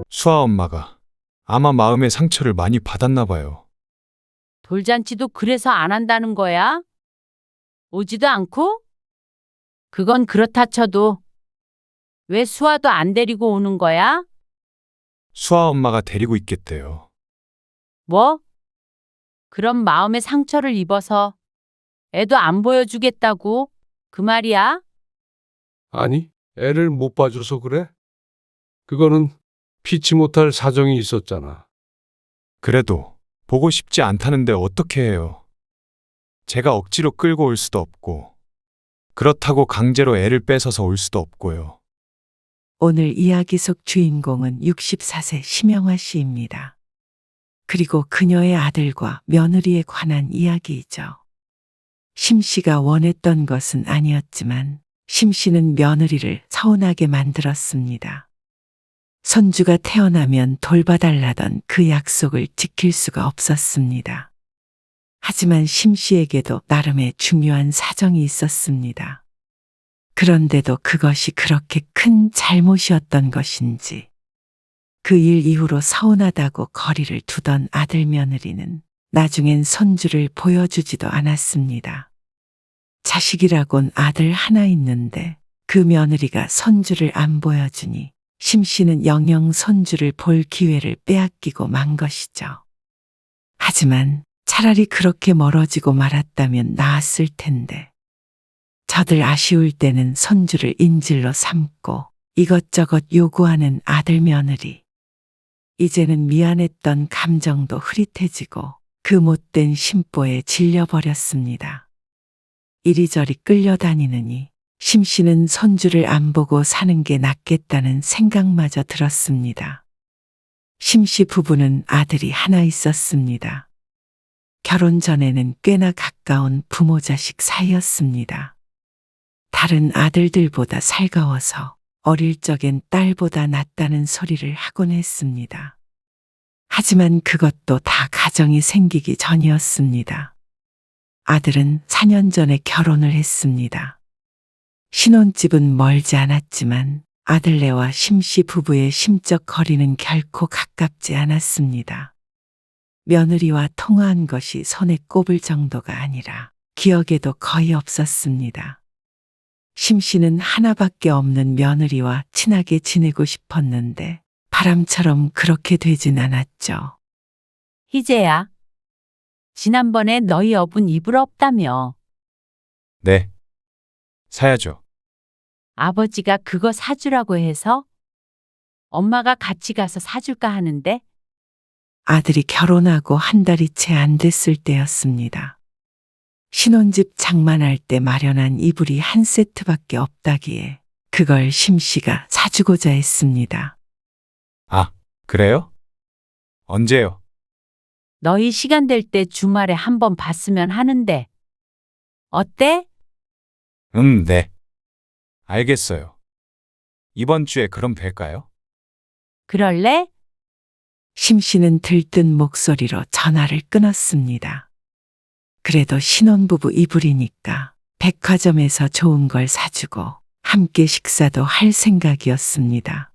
수아 엄마가 아마 마음의 상처를 많이 받았나 봐요. 돌잔치도 그래서 안 한다는 거야? 오지도 않고? 그건 그렇다 쳐도 왜 수아도 안 데리고 오는 거야? 수아 엄마가 데리고 있겠대요. 뭐? 그럼 마음의 상처를 입어서 애도 안 보여주겠다고? 그 말이야? 아니, 애를 못 봐줘서 그래? 그거는 피치 못할 사정이 있었잖아. 그래도 보고 싶지 않다는데 어떻게 해요? 제가 억지로 끌고 올 수도 없고 그렇다고 강제로 애를 뺏어서 올 수도 없고요. 오늘 이야기 속 주인공은 64세 심영화 씨입니다. 그리고 그녀의 아들과 며느리에 관한 이야기이죠. 심 씨가 원했던 것은 아니었지만 심 씨는 며느리를 서운하게 만들었습니다. 손주가 태어나면 돌봐달라던 그 약속을 지킬 수가 없었습니다. 하지만 심 씨에게도 나름의 중요한 사정이 있었습니다. 그런데도 그것이 그렇게 큰 잘못이었던 것인지 그 일 이후로 서운하다고 거리를 두던 아들 며느리는 나중엔 손주를 보여주지도 않았습니다. 자식이라곤 아들 하나 있는데 그 며느리가 손주를 안 보여주니 심 씨는 영영 손주를 볼 기회를 빼앗기고 만 것이죠. 하지만 차라리 그렇게 멀어지고 말았다면 나았을 텐데. 저들 아쉬울 때는 손주를 인질로 삼고 이것저것 요구하는 아들 며느리. 이제는 미안했던 감정도 흐릿해지고 그 못된 심보에 질려버렸습니다. 이리저리 끌려다니느니 심 씨는 손주를 안 보고 사는 게 낫겠다는 생각마저 들었습니다. 심 씨 부부는 아들이 하나 있었습니다. 결혼 전에는 꽤나 가까운 부모 자식 사이였습니다. 다른 아들들보다 살가워서 어릴 적엔 딸보다 낫다는 소리를 하곤 했습니다. 하지만 그것도 다 가정이 생기기 전이었습니다. 아들은 4년 전에 결혼을 했습니다. 신혼집은 멀지 않았지만 아들네와 심씨 부부의 심적 거리는 결코 가깝지 않았습니다. 며느리와 통화한 것이 손에 꼽을 정도가 아니라 기억에도 거의 없었습니다. 심씨는 하나밖에 없는 며느리와 친하게 지내고 싶었는데 바람처럼 그렇게 되진 않았죠. 희재야. 지난번에 너희 여분 이불 없다며. 네. 사야죠. 아버지가 그거 사주라고 해서 엄마가 같이 가서 사줄까 하는데 아들이 결혼하고 한 달이 채 안 됐을 때였습니다. 신혼집 장만할 때 마련한 이불이 한 세트밖에 없다기에 그걸 심씨가 사주고자 했습니다. 아, 그래요? 언제요? 너희 시간 될 때 주말에 한번 봤으면 하는데. 어때? 네. 알겠어요. 이번 주에 그럼 뵐까요? 그럴래? 심씨는 들뜬 목소리로 전화를 끊었습니다. 그래도 신혼부부 이불이니까 백화점에서 좋은 걸 사주고 함께 식사도 할 생각이었습니다.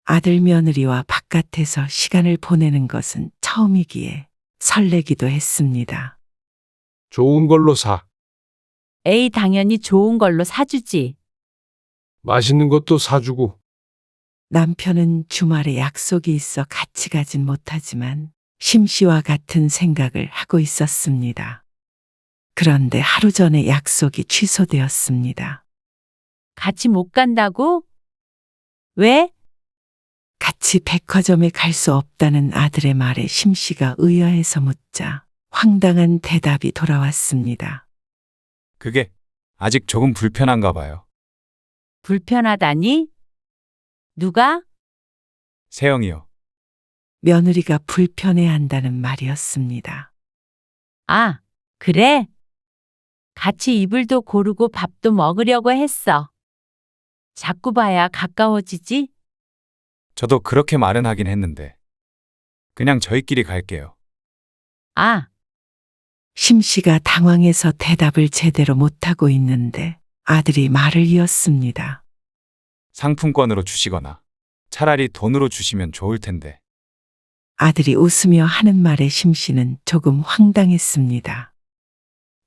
아들 며느리와 바깥에서 시간을 보내는 것은 처음이기에 설레기도 했습니다. 좋은 걸로 사. 에이, 당연히 좋은 걸로 사주지. 맛있는 것도 사주고. 남편은 주말에 약속이 있어 같이 가진 못하지만 심씨와 같은 생각을 하고 있었습니다. 그런데 하루 전에 약속이 취소되었습니다. 같이 못 간다고? 왜? 같이 백화점에 갈 수 없다는 아들의 말에 심씨가 의아해서 묻자 황당한 대답이 돌아왔습니다. 그게 아직 조금 불편한가 봐요. 불편하다니? 누가? 세영이요. 며느리가 불편해한다는 말이었습니다. 아, 그래? 같이 이불도 고르고 밥도 먹으려고 했어. 자꾸 봐야 가까워지지? 저도 그렇게 말은 하긴 했는데. 그냥 저희끼리 갈게요. 아, 심씨가 당황해서 대답을 제대로 못하고 있는데 아들이 말을 이었습니다. 상품권으로 주시거나 차라리 돈으로 주시면 좋을 텐데. 아들이 웃으며 하는 말에 심씨는 조금 황당했습니다.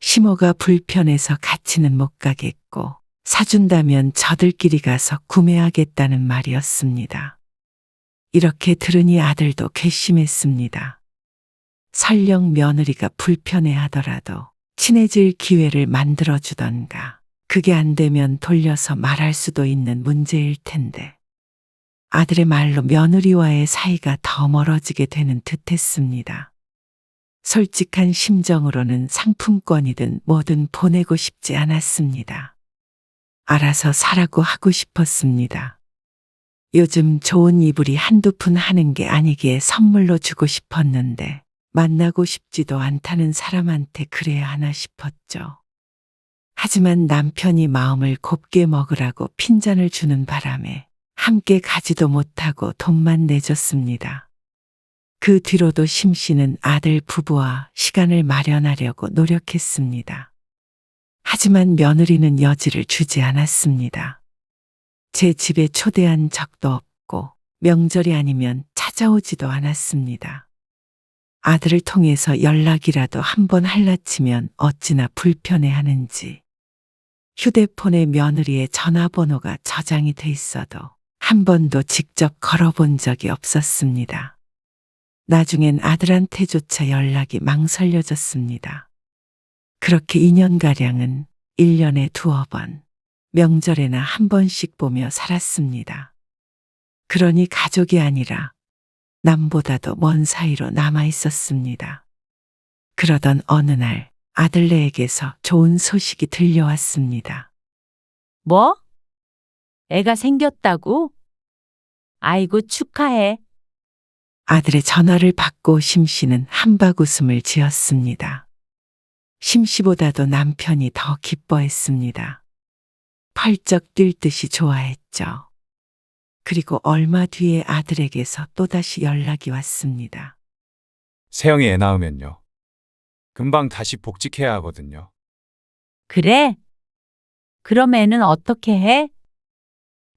시모가 불편해서 같이는 못 가겠고 사준다면 저들끼리 가서 구매하겠다는 말이었습니다. 이렇게 들으니 아들도 괘씸했습니다. 설령 며느리가 불편해하더라도 친해질 기회를 만들어주던가 그게 안 되면 돌려서 말할 수도 있는 문제일 텐데 아들의 말로 며느리와의 사이가 더 멀어지게 되는 듯했습니다. 솔직한 심정으로는 상품권이든 뭐든 보내고 싶지 않았습니다. 알아서 사라고 하고 싶었습니다. 요즘 좋은 이불이 한두 푼 하는 게 아니기에 선물로 주고 싶었는데 만나고 싶지도 않다는 사람한테 그래야 하나 싶었죠. 하지만 남편이 마음을 곱게 먹으라고 핀잔을 주는 바람에 함께 가지도 못하고 돈만 내줬습니다. 그 뒤로도 심 씨는 아들 부부와 시간을 마련하려고 노력했습니다. 하지만 며느리는 여지를 주지 않았습니다. 제 집에 초대한 적도 없고 명절이 아니면 찾아오지도 않았습니다. 아들을 통해서 연락이라도 한번 할라치면 어찌나 불편해하는지. 휴대폰에 며느리의 전화번호가 저장이 돼 있어도 한 번도 직접 걸어본 적이 없었습니다. 나중엔 아들한테조차 연락이 망설여졌습니다. 그렇게 2년가량은 1년에 두어 번, 명절에나 한 번씩 보며 살았습니다. 그러니 가족이 아니라 남보다도 먼 사이로 남아 있었습니다. 그러던 어느 날 아들네에게서 좋은 소식이 들려왔습니다. 뭐? 애가 생겼다고? 아이고, 축하해. 아들의 전화를 받고 심 씨는 한박웃음을 지었습니다. 심 씨보다도 남편이 더 기뻐했습니다. 펄쩍 뛸 듯이 좋아했죠. 그리고 얼마 뒤에 아들에게서 또다시 연락이 왔습니다. 세영이 애 낳으면요. 금방 다시 복직해야 하거든요. 그래? 그럼 애는 어떻게 해?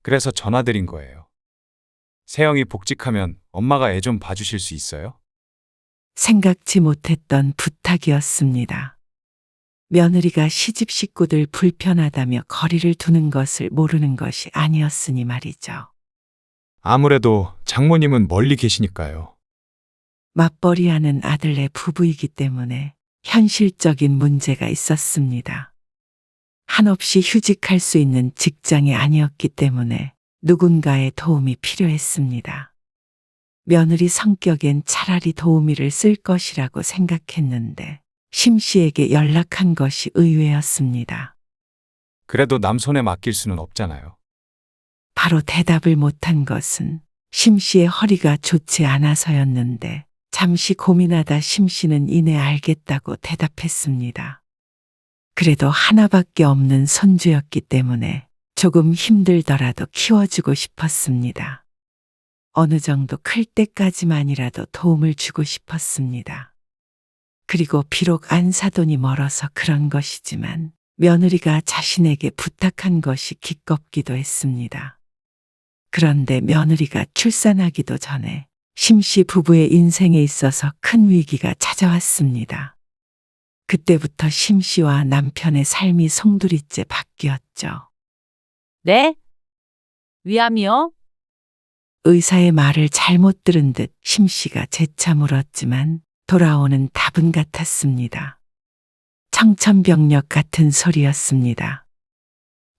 그래서 전화드린 거예요. 세영이 복직하면 엄마가 애 좀 봐주실 수 있어요? 생각지 못했던 부탁이었습니다. 며느리가 시집 식구들 불편하다며 거리를 두는 것을 모르는 것이 아니었으니 말이죠. 아무래도 장모님은 멀리 계시니까요. 맞벌이하는 아들네 부부이기 때문에 현실적인 문제가 있었습니다. 한없이 휴직할 수 있는 직장이 아니었기 때문에 누군가의 도움이 필요했습니다. 며느리 성격엔 차라리 도우미를 쓸 것이라고 생각했는데 심 씨에게 연락한 것이 의외였습니다. 그래도 남 손에 맡길 수는 없잖아요. 바로 대답을 못한 것은 심 씨의 허리가 좋지 않아서였는데 잠시 고민하다 심 씨는 이내 알겠다고 대답했습니다. 그래도 하나밖에 없는 손주였기 때문에 조금 힘들더라도 키워주고 싶었습니다. 어느 정도 클 때까지만이라도 도움을 주고 싶었습니다. 그리고 비록 안사돈이 멀어서 그런 것이지만 며느리가 자신에게 부탁한 것이 기껍기도 했습니다. 그런데 며느리가 출산하기도 전에 심 씨 부부의 인생에 있어서 큰 위기가 찾아왔습니다. 그때부터 심 씨와 남편의 삶이 송두리째 바뀌었죠. 네? 위암이요? 의사의 말을 잘못 들은 듯 심 씨가 재차 물었지만 돌아오는 답은 같았습니다. 청천벽력 같은 소리였습니다.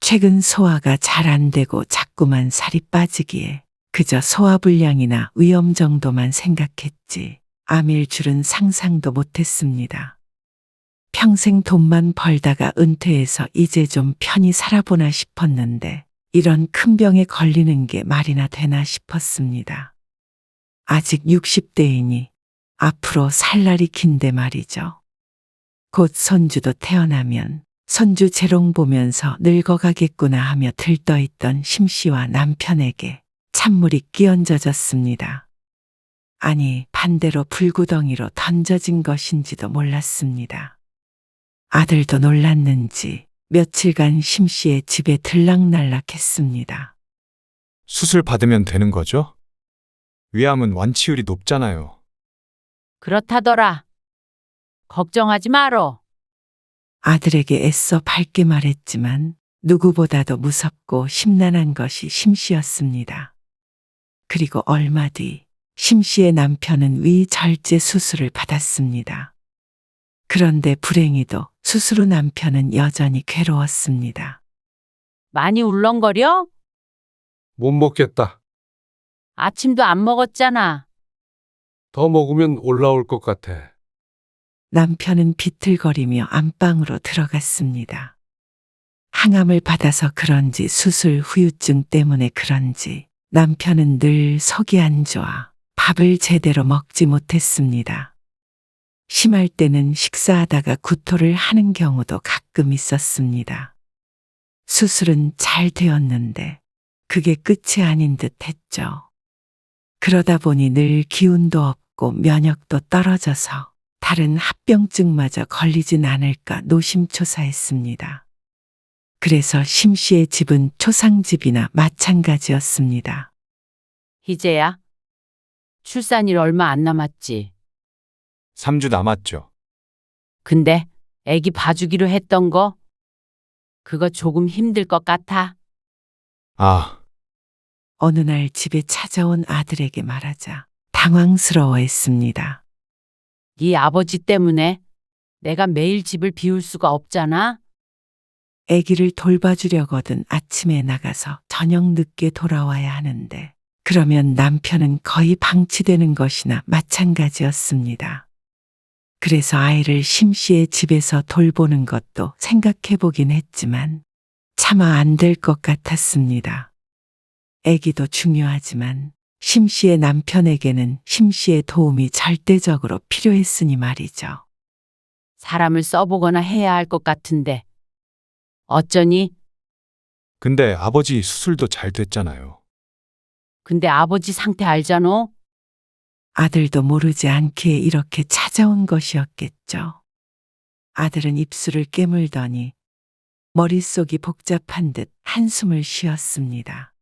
최근 소화가 잘 안 되고 자꾸만 살이 빠지기에 그저 소화불량이나 위염 정도만 생각했지 암일 줄은 상상도 못했습니다. 평생 돈만 벌다가 은퇴해서 이제 좀 편히 살아보나 싶었는데 이런 큰 병에 걸리는 게 말이나 되나 싶었습니다. 아직 60대이니 앞으로 살 날이 긴데 말이죠. 곧 손주도 태어나면 손주 재롱 보면서 늙어가겠구나 하며 들떠있던 심 씨와 남편에게 찬물이 끼얹어졌습니다. 아니, 반대로 불구덩이로 던져진 것인지도 몰랐습니다. 아들도 놀랐는지 며칠간 심 씨의 집에 들락날락했습니다. 수술 받으면 되는 거죠? 위암은 완치율이 높잖아요. 그렇다더라. 걱정하지 마라. 아들에게 애써 밝게 말했지만 누구보다도 무섭고 심란한 것이 심 씨였습니다. 그리고 얼마 뒤 심 씨의 남편은 위절제 수술을 받았습니다. 그런데 불행히도 수술 후 남편은 여전히 괴로웠습니다. 많이 울렁거려? 못 먹겠다. 아침도 안 먹었잖아. 더 먹으면 올라올 것 같아. 남편은 비틀거리며 안방으로 들어갔습니다. 항암을 받아서 그런지 수술 후유증 때문에 그런지 남편은 늘 속이 안 좋아 밥을 제대로 먹지 못했습니다. 심할 때는 식사하다가 구토를 하는 경우도 가끔 있었습니다. 수술은 잘 되었는데 그게 끝이 아닌 듯 했죠. 그러다 보니 늘 기운도 없고 없고 면역도 떨어져서 다른 합병증마저 걸리진 않을까 노심초사했습니다. 그래서 심 씨의 집은 초상집이나 마찬가지였습니다. 희재야, 출산일 얼마 안 남았지. 3주 남았죠. 근데 애기 봐주기로 했던 거, 그거 조금 힘들 것 같아. 아, 어느 날 집에 찾아온 아들에게 말하자 당황스러워했습니다. 네 아버지 때문에 내가 매일 집을 비울 수가 없잖아. 아기를 돌봐주려거든 아침에 나가서 저녁 늦게 돌아와야 하는데 그러면 남편은 거의 방치되는 것이나 마찬가지였습니다. 그래서 아이를 심 씨의 집에서 돌보는 것도 생각해 보긴 했지만 차마 안 될 것 같았습니다. 아기도 중요하지만 심 씨의 남편에게는 심 씨의 도움이 절대적으로 필요했으니 말이죠. 사람을 써보거나 해야 할 것 같은데. 어쩌니? 근데 아버지 수술도 잘 됐잖아요. 근데 아버지 상태 알잖아? 아들도 모르지 않게 이렇게 찾아온 것이었겠죠. 아들은 입술을 깨물더니 머릿속이 복잡한 듯 한숨을 쉬었습니다.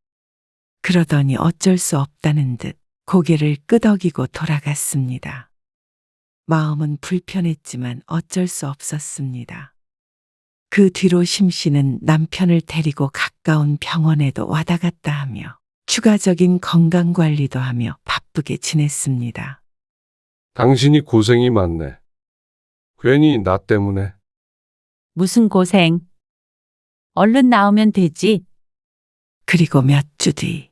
그러더니 어쩔 수 없다는 듯 고개를 끄덕이고 돌아갔습니다. 마음은 불편했지만 어쩔 수 없었습니다. 그 뒤로 심 씨는 남편을 데리고 가까운 병원에도 왔다 갔다 하며 추가적인 건강관리도 하며 바쁘게 지냈습니다. 당신이 고생이 많네. 괜히 나 때문에. 무슨 고생. 얼른 나오면 되지. 그리고 몇 주 뒤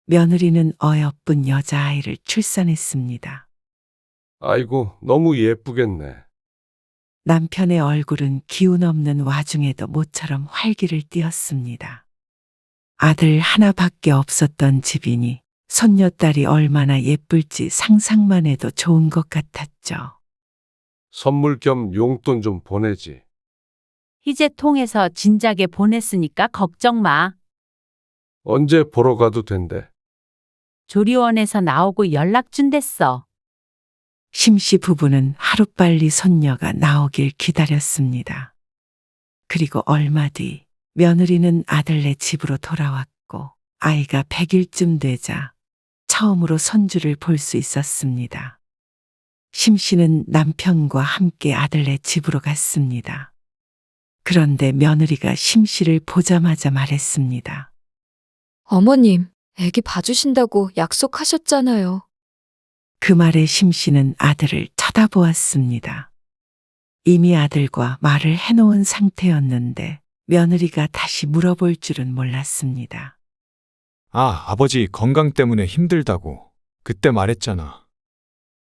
며느리는 어여쁜 여자아이를 출산했습니다. 아이고, 너무 예쁘겠네. 남편의 얼굴은 기운 없는 와중에도 모처럼 활기를 띠었습니다. 아들 하나밖에 없었던 집이니 손녀딸이 얼마나 예쁠지 상상만 해도 좋은 것 같았죠. 선물 겸 용돈 좀 보내지. 희재 통해서 진작에 보냈으니까 걱정 마. 언제 보러 가도 된대. 조리원에서 나오고 연락 준댔어. 심씨 부부는 하루빨리 손녀가 나오길 기다렸습니다. 그리고 얼마 뒤 며느리는 아들네 집으로 돌아왔고 아이가 100일쯤 되자 처음으로 손주를 볼 수 있었습니다. 심씨는 남편과 함께 아들네 집으로 갔습니다. 그런데 며느리가 심씨를 보자마자 말했습니다. 어머님, 애기 봐주신다고 약속하셨잖아요. 그 말에 심씨는 아들을 쳐다보았습니다. 이미 아들과 말을 해놓은 상태였는데 며느리가 다시 물어볼 줄은 몰랐습니다. 아, 아버지 건강 때문에 힘들다고. 그때 말했잖아.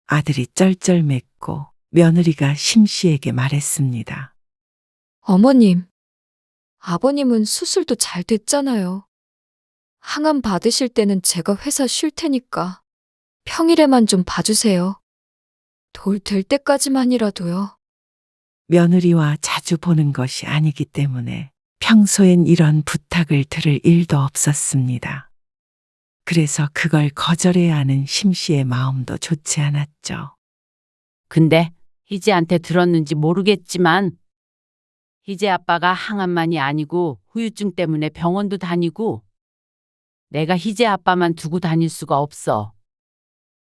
아들이 쩔쩔맸고 며느리가 심씨에게 말했습니다. 어머님, 아버님은 수술도 잘 됐잖아요. 항암 받으실 때는 제가 회사 쉴 테니까 평일에만 좀 봐주세요. 돌 될 때까지만이라도요. 며느리와 자주 보는 것이 아니기 때문에 평소엔 이런 부탁을 들을 일도 없었습니다. 그래서 그걸 거절해야 하는 심씨의 마음도 좋지 않았죠. 근데 희재한테 들었는지 모르겠지만 희재 아빠가 항암만이 아니고 후유증 때문에 병원도 다니고 내가 희재 아빠만 두고 다닐 수가 없어.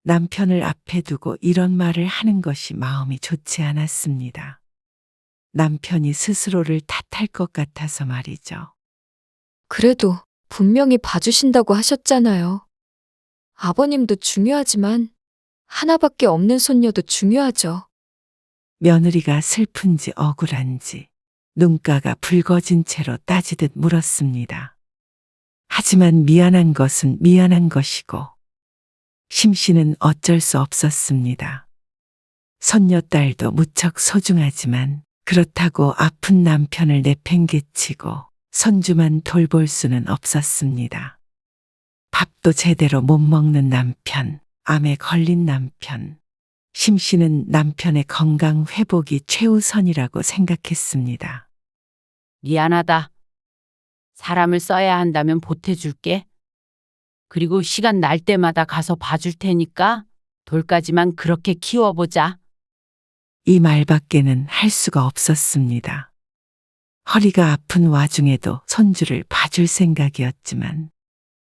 남편을 앞에 두고 이런 말을 하는 것이 마음이 좋지 않았습니다. 남편이 스스로를 탓할 것 같아서 말이죠. 그래도 분명히 봐주신다고 하셨잖아요. 아버님도 중요하지만 하나밖에 없는 손녀도 중요하죠. 며느리가 슬픈지 억울한지 눈가가 붉어진 채로 따지듯 물었습니다. 하지만 미안한 것은 미안한 것이고 심씨는 어쩔 수 없었습니다. 손녀딸도 무척 소중하지만 그렇다고 아픈 남편을 내팽개치고 손주만 돌볼 수는 없었습니다. 밥도 제대로 못 먹는 남편, 암에 걸린 남편. 심씨는 남편의 건강 회복이 최우선이라고 생각했습니다. 미안하다. 사람을 써야 한다면 보태줄게. 그리고 시간 날 때마다 가서 봐줄 테니까 돌까지만 그렇게 키워보자. 이 말밖에는 할 수가 없었습니다. 허리가 아픈 와중에도 손주를 봐줄 생각이었지만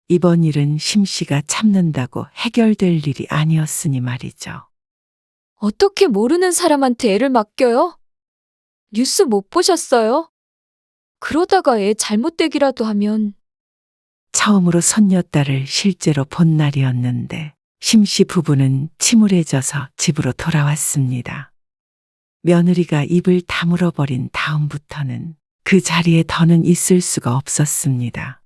이번 일은 심씨가 참는다고 해결될 일이 아니었으니 말이죠. 어떻게 모르는 사람한테 애를 맡겨요? 뉴스 못 보셨어요? 그러다가 애 잘못되기라도 하면 처음으로 손녀딸을 실제로 본 날이었는데 심씨 부부는 침울해져서 집으로 돌아왔습니다. 며느리가 입을 다물어버린 다음부터는 그 자리에 더는 있을 수가 없었습니다.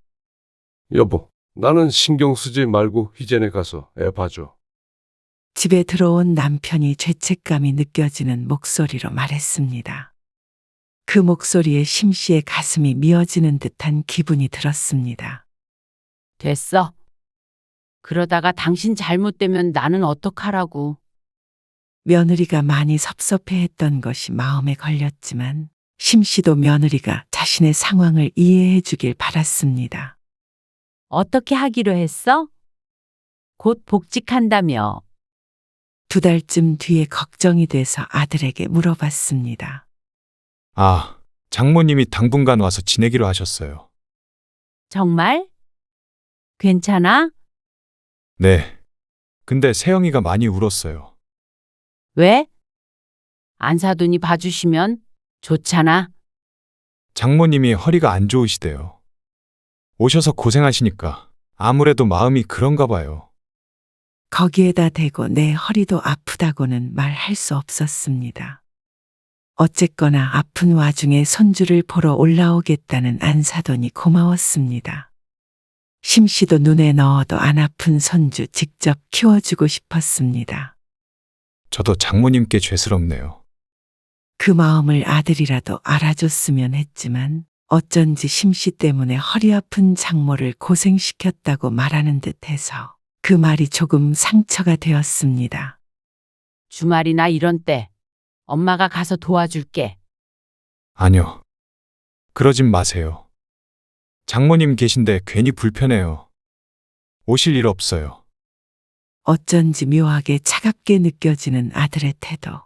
여보, 나는 신경 쓰지 말고 희재네 가서 애 봐줘. 집에 들어온 남편이 죄책감이 느껴지는 목소리로 말했습니다. 그 목소리에 심씨의 가슴이 미어지는 듯한 기분이 들었습니다. 됐어. 그러다가 당신 잘못되면 나는 어떡하라고. 며느리가 많이 섭섭해했던 것이 마음에 걸렸지만 심씨도 며느리가 자신의 상황을 이해해 주길 바랐습니다. 어떻게 하기로 했어? 곧 복직한다며. 2달쯤 뒤에 걱정이 돼서 아들에게 물어봤습니다. 아, 장모님이 당분간 와서 지내기로 하셨어요. 정말? 괜찮아? 네. 근데 세영이가 많이 울었어요. 왜? 안사돈이 봐주시면 좋잖아. 장모님이 허리가 안 좋으시대요. 오셔서 고생하시니까 아무래도 마음이 그런가 봐요. 거기에다 대고 내 허리도 아프다고는 말할 수 없었습니다. 어쨌거나 아픈 와중에 손주를 보러 올라오겠다는 안사돈이 고마웠습니다. 심씨도 눈에 넣어도 안 아픈 손주 직접 키워주고 싶었습니다. 저도 장모님께 죄스럽네요. 그 마음을 아들이라도 알아줬으면 했지만 어쩐지 심씨 때문에 허리 아픈 장모를 고생시켰다고 말하는 듯해서 그 말이 조금 상처가 되었습니다. 주말이나 이런 때 엄마가 가서 도와줄게. 아니요. 그러진 마세요. 장모님 계신데 괜히 불편해요. 오실 일 없어요. 어쩐지 묘하게 차갑게 느껴지는 아들의 태도.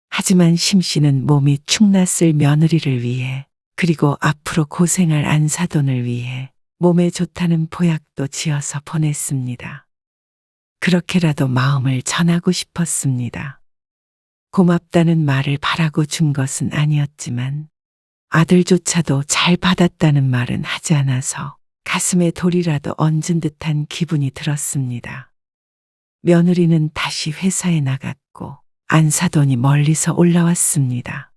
하지만 심씨는 몸이 축났을 며느리를 위해 그리고 앞으로 고생할 안사돈을 위해 몸에 좋다는 보약도 지어서 보냈습니다. 그렇게라도 마음을 전하고 싶었습니다. 고맙다는 말을 바라고 준 것은 아니었지만 아들조차도 잘 받았다는 말은 하지 않아서 가슴에 돌이라도 얹은 듯한 기분이 들었습니다. 며느리는 다시 회사에 나갔고 안사돈이 멀리서 올라왔습니다.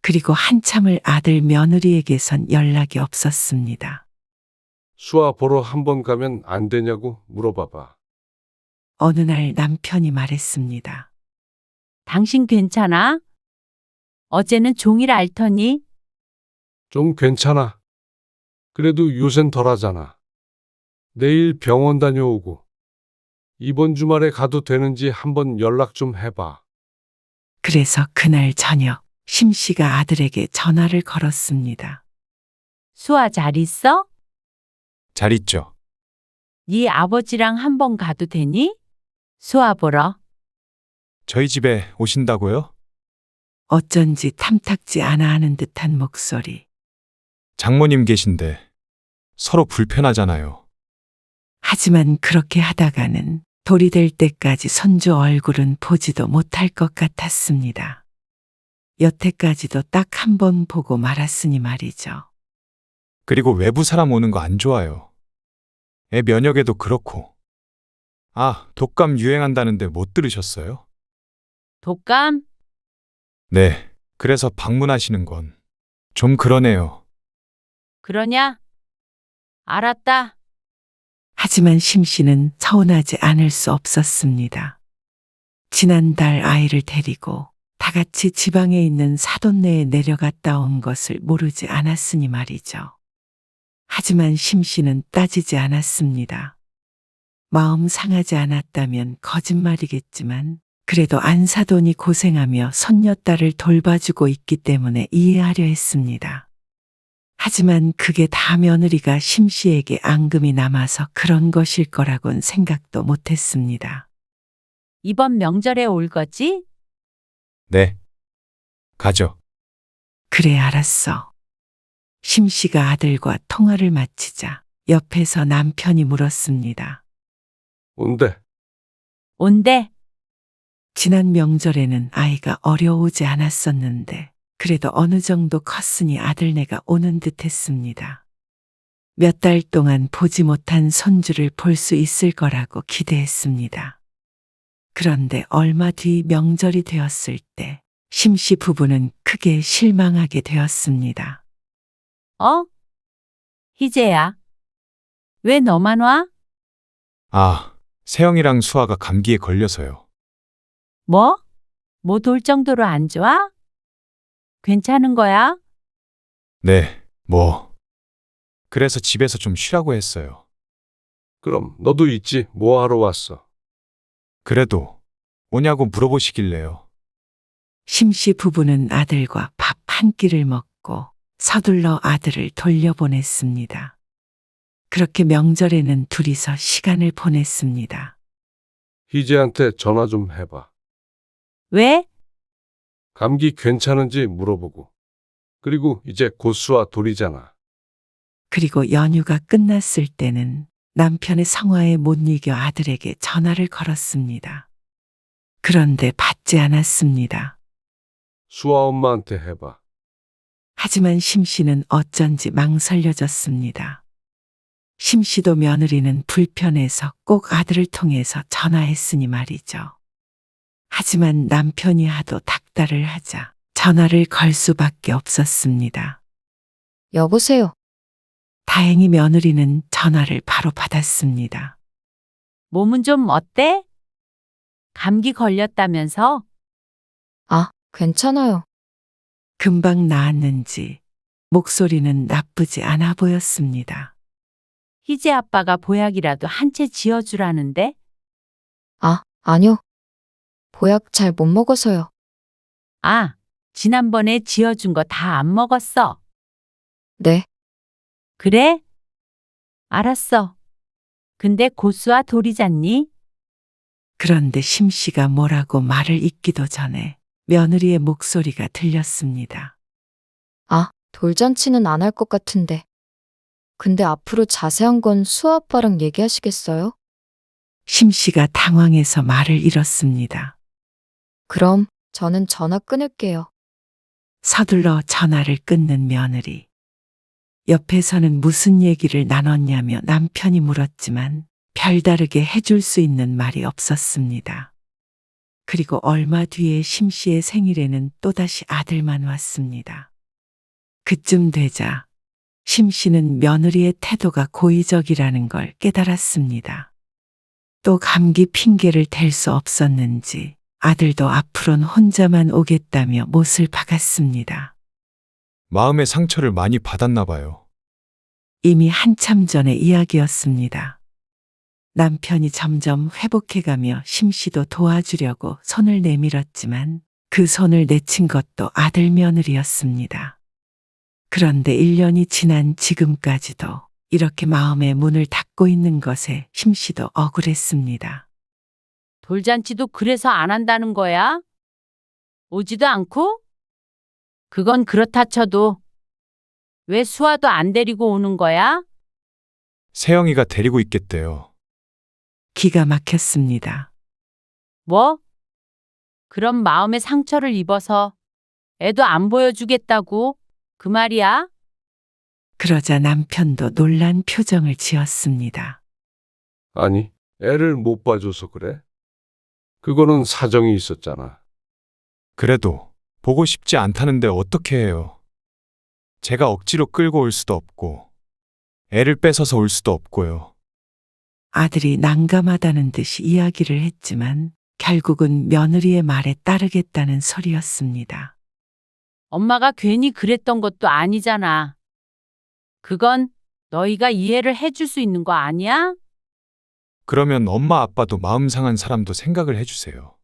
그리고 한참을 아들 며느리에게선 연락이 없었습니다. 수아 보러 한번 가면 안 되냐고 물어봐봐. 어느 날 남편이 말했습니다. 당신 괜찮아? 어제는 종일 앓더니 좀 괜찮아. 그래도 요샌 덜하잖아. 내일 병원 다녀오고 이번 주말에 가도 되는지 한번 연락 좀 해봐. 그래서 그날 저녁 심씨가 아들에게 전화를 걸었습니다. 수아 잘 있어? 잘 있죠? 네 아버지랑 한번 가도 되니? 수아 보러. 저희 집에 오신다고요? 어쩐지 탐탁지 않아 하는 듯한 목소리. 장모님 계신데 서로 불편하잖아요. 하지만 그렇게 하다가는 돌이 될 때까지 손주 얼굴은 보지도 못할 것 같았습니다. 여태까지도 딱 한 번 보고 말았으니 말이죠. 그리고 외부 사람 오는 거 안 좋아요. 애 면역에도 그렇고. 아, 독감 유행한다는데 못 들으셨어요? 독감? 네, 그래서 방문하시는 건 좀 그러네요. 그러냐? 알았다. 하지만 심씨는 서운하지 않을 수 없었습니다. 지난달 아이를 데리고 다 같이 지방에 있는 사돈네에 내려갔다 온 것을 모르지 않았으니 말이죠. 하지만 심씨는 따지지 않았습니다. 마음 상하지 않았다면 거짓말이겠지만 그래도 안사돈이 고생하며 손녀딸을 돌봐주고 있기 때문에 이해하려 했습니다. 하지만 그게 다 며느리가 심씨에게 앙금이 남아서 그런 것일 거라곤 생각도 못했습니다. 이번 명절에 올 거지? 네. 가죠. 그래 알았어. 심씨가 아들과 통화를 마치자 옆에서 남편이 물었습니다. 온대. 온대. 지난 명절에는 아이가 어려오지 않았었는데 그래도 어느 정도 컸으니 아들네가 오는 듯 했습니다. 몇 달 동안 보지 못한 손주를 볼 수 있을 거라고 기대했습니다. 그런데 얼마 뒤 명절이 되었을 때 심씨 부부는 크게 실망하게 되었습니다. 어? 희재야. 왜 너만 와? 아, 세영이랑 수아가 감기에 걸려서요. 뭐? 뭐 돌 정도로 안 좋아? 괜찮은 거야? 네, 뭐. 그래서 집에서 좀 쉬라고 했어요. 그럼 너도 있지. 뭐 하러 왔어? 그래도 오냐고 물어보시길래요. 심씨 부부는 아들과 밥 한 끼를 먹고 서둘러 아들을 돌려보냈습니다. 그렇게 명절에는 둘이서 시간을 보냈습니다. 희재한테 전화 좀 해봐. 왜? 감기 괜찮은지 물어보고. 그리고 이제 곧 수아 돌이잖아. 그리고 연휴가 끝났을 때는 남편의 성화에 못 이겨 아들에게 전화를 걸었습니다. 그런데 받지 않았습니다. 수아 엄마한테 해봐. 하지만 심씨는 어쩐지 망설여졌습니다. 심씨도 며느리는 불편해서 꼭 아들을 통해서 전화했으니 말이죠. 하지만 남편이 하도 닥달을 하자 전화를 걸 수밖에 없었습니다. 여보세요. 다행히 며느리는 전화를 바로 받았습니다. 몸은 좀 어때? 감기 걸렸다면서? 아, 괜찮아요. 금방 나았는지 목소리는 나쁘지 않아 보였습니다. 희재 아빠가 보약이라도 한 채 지어주라는데? 아, 아니요. 보약 잘 못 먹어서요. 아, 지난번에 지어준 거 다 안 먹었어. 네. 그래? 알았어. 근데 고수와 돌이잖니? 그런데 심씨가 뭐라고 말을 잇기도 전에 며느리의 목소리가 들렸습니다. 아, 돌잔치는 안 할 것 같은데. 근데 앞으로 자세한 건 수아 아빠랑 얘기하시겠어요? 심씨가 당황해서 말을 잃었습니다. 그럼 저는 전화 끊을게요. 서둘러 전화를 끊는 며느리. 옆에서는 무슨 얘기를 나눴냐며 남편이 물었지만 별다르게 해줄 수 있는 말이 없었습니다. 그리고 얼마 뒤에 심씨의 생일에는 또다시 아들만 왔습니다. 그쯤 되자 심씨는 며느리의 태도가 고의적이라는 걸 깨달았습니다. 또 감기 핑계를 댈 수 없었는지 아들도 앞으로는 혼자만 오겠다며 못을 박았습니다. 마음의 상처를 많이 받았나 봐요. 이미 한참 전의 이야기였습니다. 남편이 점점 회복해가며 심씨도 도와주려고 손을 내밀었지만 그 손을 내친 것도 아들 며느리였습니다. 그런데 1년이 지난 지금까지도 이렇게 마음의 문을 닫고 있는 것에 심씨도 억울했습니다. 돌잔치도 그래서 안 한다는 거야? 오지도 않고? 그건 그렇다 쳐도 왜 수아도 안 데리고 오는 거야? 세영이가 데리고 있겠대요. 기가 막혔습니다. 뭐? 그럼 마음의 상처를 입어서 애도 안 보여주겠다고? 그 말이야? 그러자 남편도 놀란 표정을 지었습니다. 아니, 애를 못 봐줘서 그래? 그거는 사정이 있었잖아. 그래도 보고 싶지 않다는데 어떻게 해요? 제가 억지로 끌고 올 수도 없고 애를 뺏어서 올 수도 없고요. 아들이 난감하다는 듯이 이야기를 했지만 결국은 며느리의 말에 따르겠다는 소리였습니다. 엄마가 괜히 그랬던 것도 아니잖아. 그건 너희가 이해를 해줄 수 있는 거 아니야? 그러면 엄마 아빠도 마음 상한 사람도 생각을 해주세요.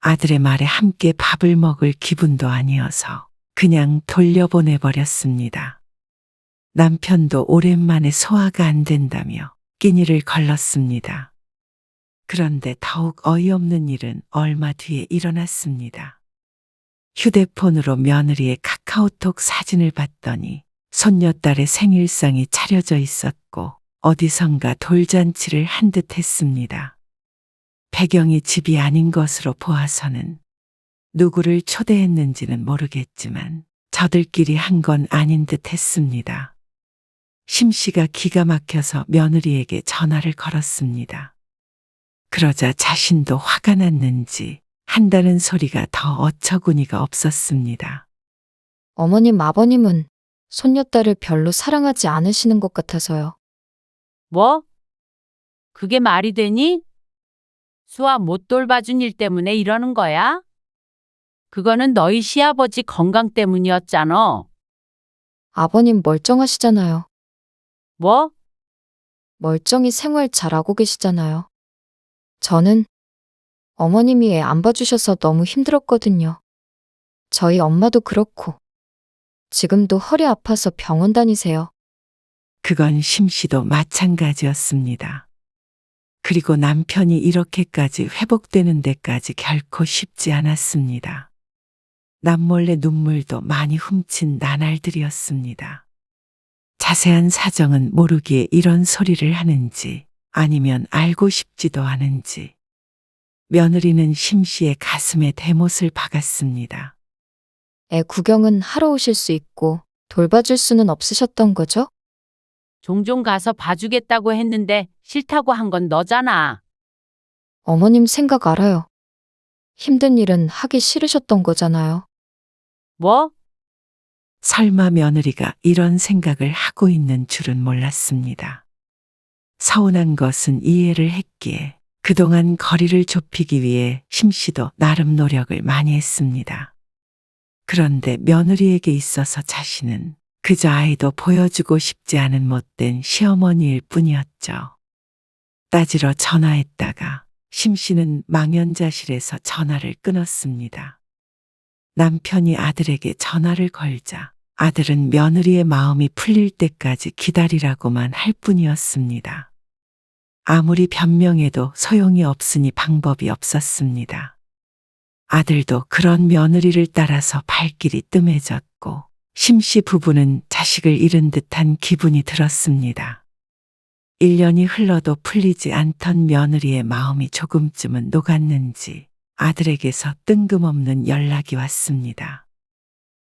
아들의 말에 함께 밥을 먹을 기분도 아니어서 그냥 돌려보내버렸습니다. 남편도 오랜만에 소화가 안 된다며 끼니를 걸렀습니다. 그런데 더욱 어이없는 일은 얼마 뒤에 일어났습니다. 휴대폰으로 며느리의 카카오톡 사진을 봤더니 손녀딸의 생일상이 차려져 있었고 어디선가 돌잔치를 한 듯 했습니다. 배경이 집이 아닌 것으로 보아서는 누구를 초대했는지는 모르겠지만 저들끼리 한 건 아닌 듯 했습니다. 심씨가 기가 막혀서 며느리에게 전화를 걸었습니다. 그러자 자신도 화가 났는지 한다는 소리가 더 어처구니가 없었습니다. 어머님, 아버님은 손녀딸을 별로 사랑하지 않으시는 것 같아서요. 뭐? 그게 말이 되니? 수아 못 돌봐준 일 때문에 이러는 거야? 그거는 너희 시아버지 건강 때문이었잖아. 아버님 멀쩡하시잖아요. 뭐? 멀쩡히 생활 잘하고 계시잖아요. 저는 어머님이 애 안 봐주셔서 너무 힘들었거든요. 저희 엄마도 그렇고 지금도 허리 아파서 병원 다니세요. 그건 심씨도 마찬가지였습니다. 그리고 남편이 이렇게까지 회복되는 데까지 결코 쉽지 않았습니다. 남몰래 눈물도 많이 훔친 나날들이었습니다. 자세한 사정은 모르기에 이런 소리를 하는지 아니면 알고 싶지도 않은지 며느리는 심씨의 가슴에 대못을 박았습니다. 애 구경은 하러 오실 수 있고 돌봐줄 수는 없으셨던 거죠? 종종 가서 봐주겠다고 했는데 싫다고 한 건 너잖아. 어머님 생각 알아요. 힘든 일은 하기 싫으셨던 거잖아요. 뭐? 설마 며느리가 이런 생각을 하고 있는 줄은 몰랐습니다. 서운한 것은 이해를 했기에 그동안 거리를 좁히기 위해 심씨도 나름 노력을 많이 했습니다. 그런데 며느리에게 있어서 자신은 그저 아이도 보여주고 싶지 않은 못된 시어머니일 뿐이었죠. 따지러 전화했다가 심씨는 망연자실해서 전화를 끊었습니다. 남편이 아들에게 전화를 걸자 아들은 며느리의 마음이 풀릴 때까지 기다리라고만 할 뿐이었습니다. 아무리 변명해도 소용이 없으니 방법이 없었습니다. 아들도 그런 며느리를 따라서 발길이 뜸해졌고 심씨 부부는 자식을 잃은 듯한 기분이 들었습니다. 1년이 흘러도 풀리지 않던 며느리의 마음이 조금쯤은 녹았는지 아들에게서 뜬금없는 연락이 왔습니다.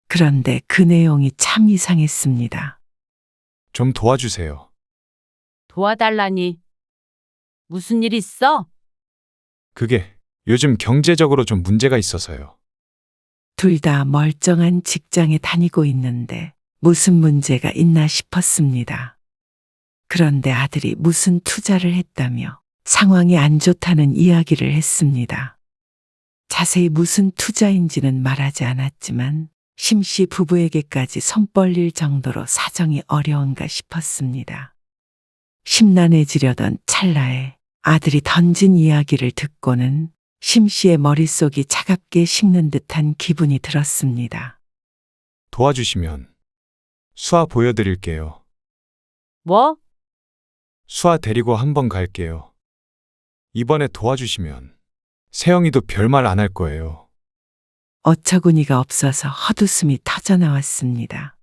그런데 그 내용이 참 이상했습니다. 좀 도와주세요. 도와달라니. 무슨 일 있어? 그게 요즘 경제적으로 좀 문제가 있어서요. 둘 다 멀쩡한 직장에 다니고 있는데 무슨 문제가 있나 싶었습니다. 그런데 아들이 무슨 투자를 했다며 상황이 안 좋다는 이야기를 했습니다. 자세히 무슨 투자인지는 말하지 않았지만 심씨 부부에게까지 손 벌릴 정도로 사정이 어려운가 싶었습니다. 심란해지려던 찰나에 아들이 던진 이야기를 듣고는 심씨의 머릿속이 차갑게 식는 듯한 기분이 들었습니다. 도와주시면 수아 보여드릴게요. 뭐? 수아 데리고 한번 갈게요. 이번에 도와주시면 세영이도 별말 안 할 거예요. 어처구니가 없어서 헛웃음이 터져나왔습니다.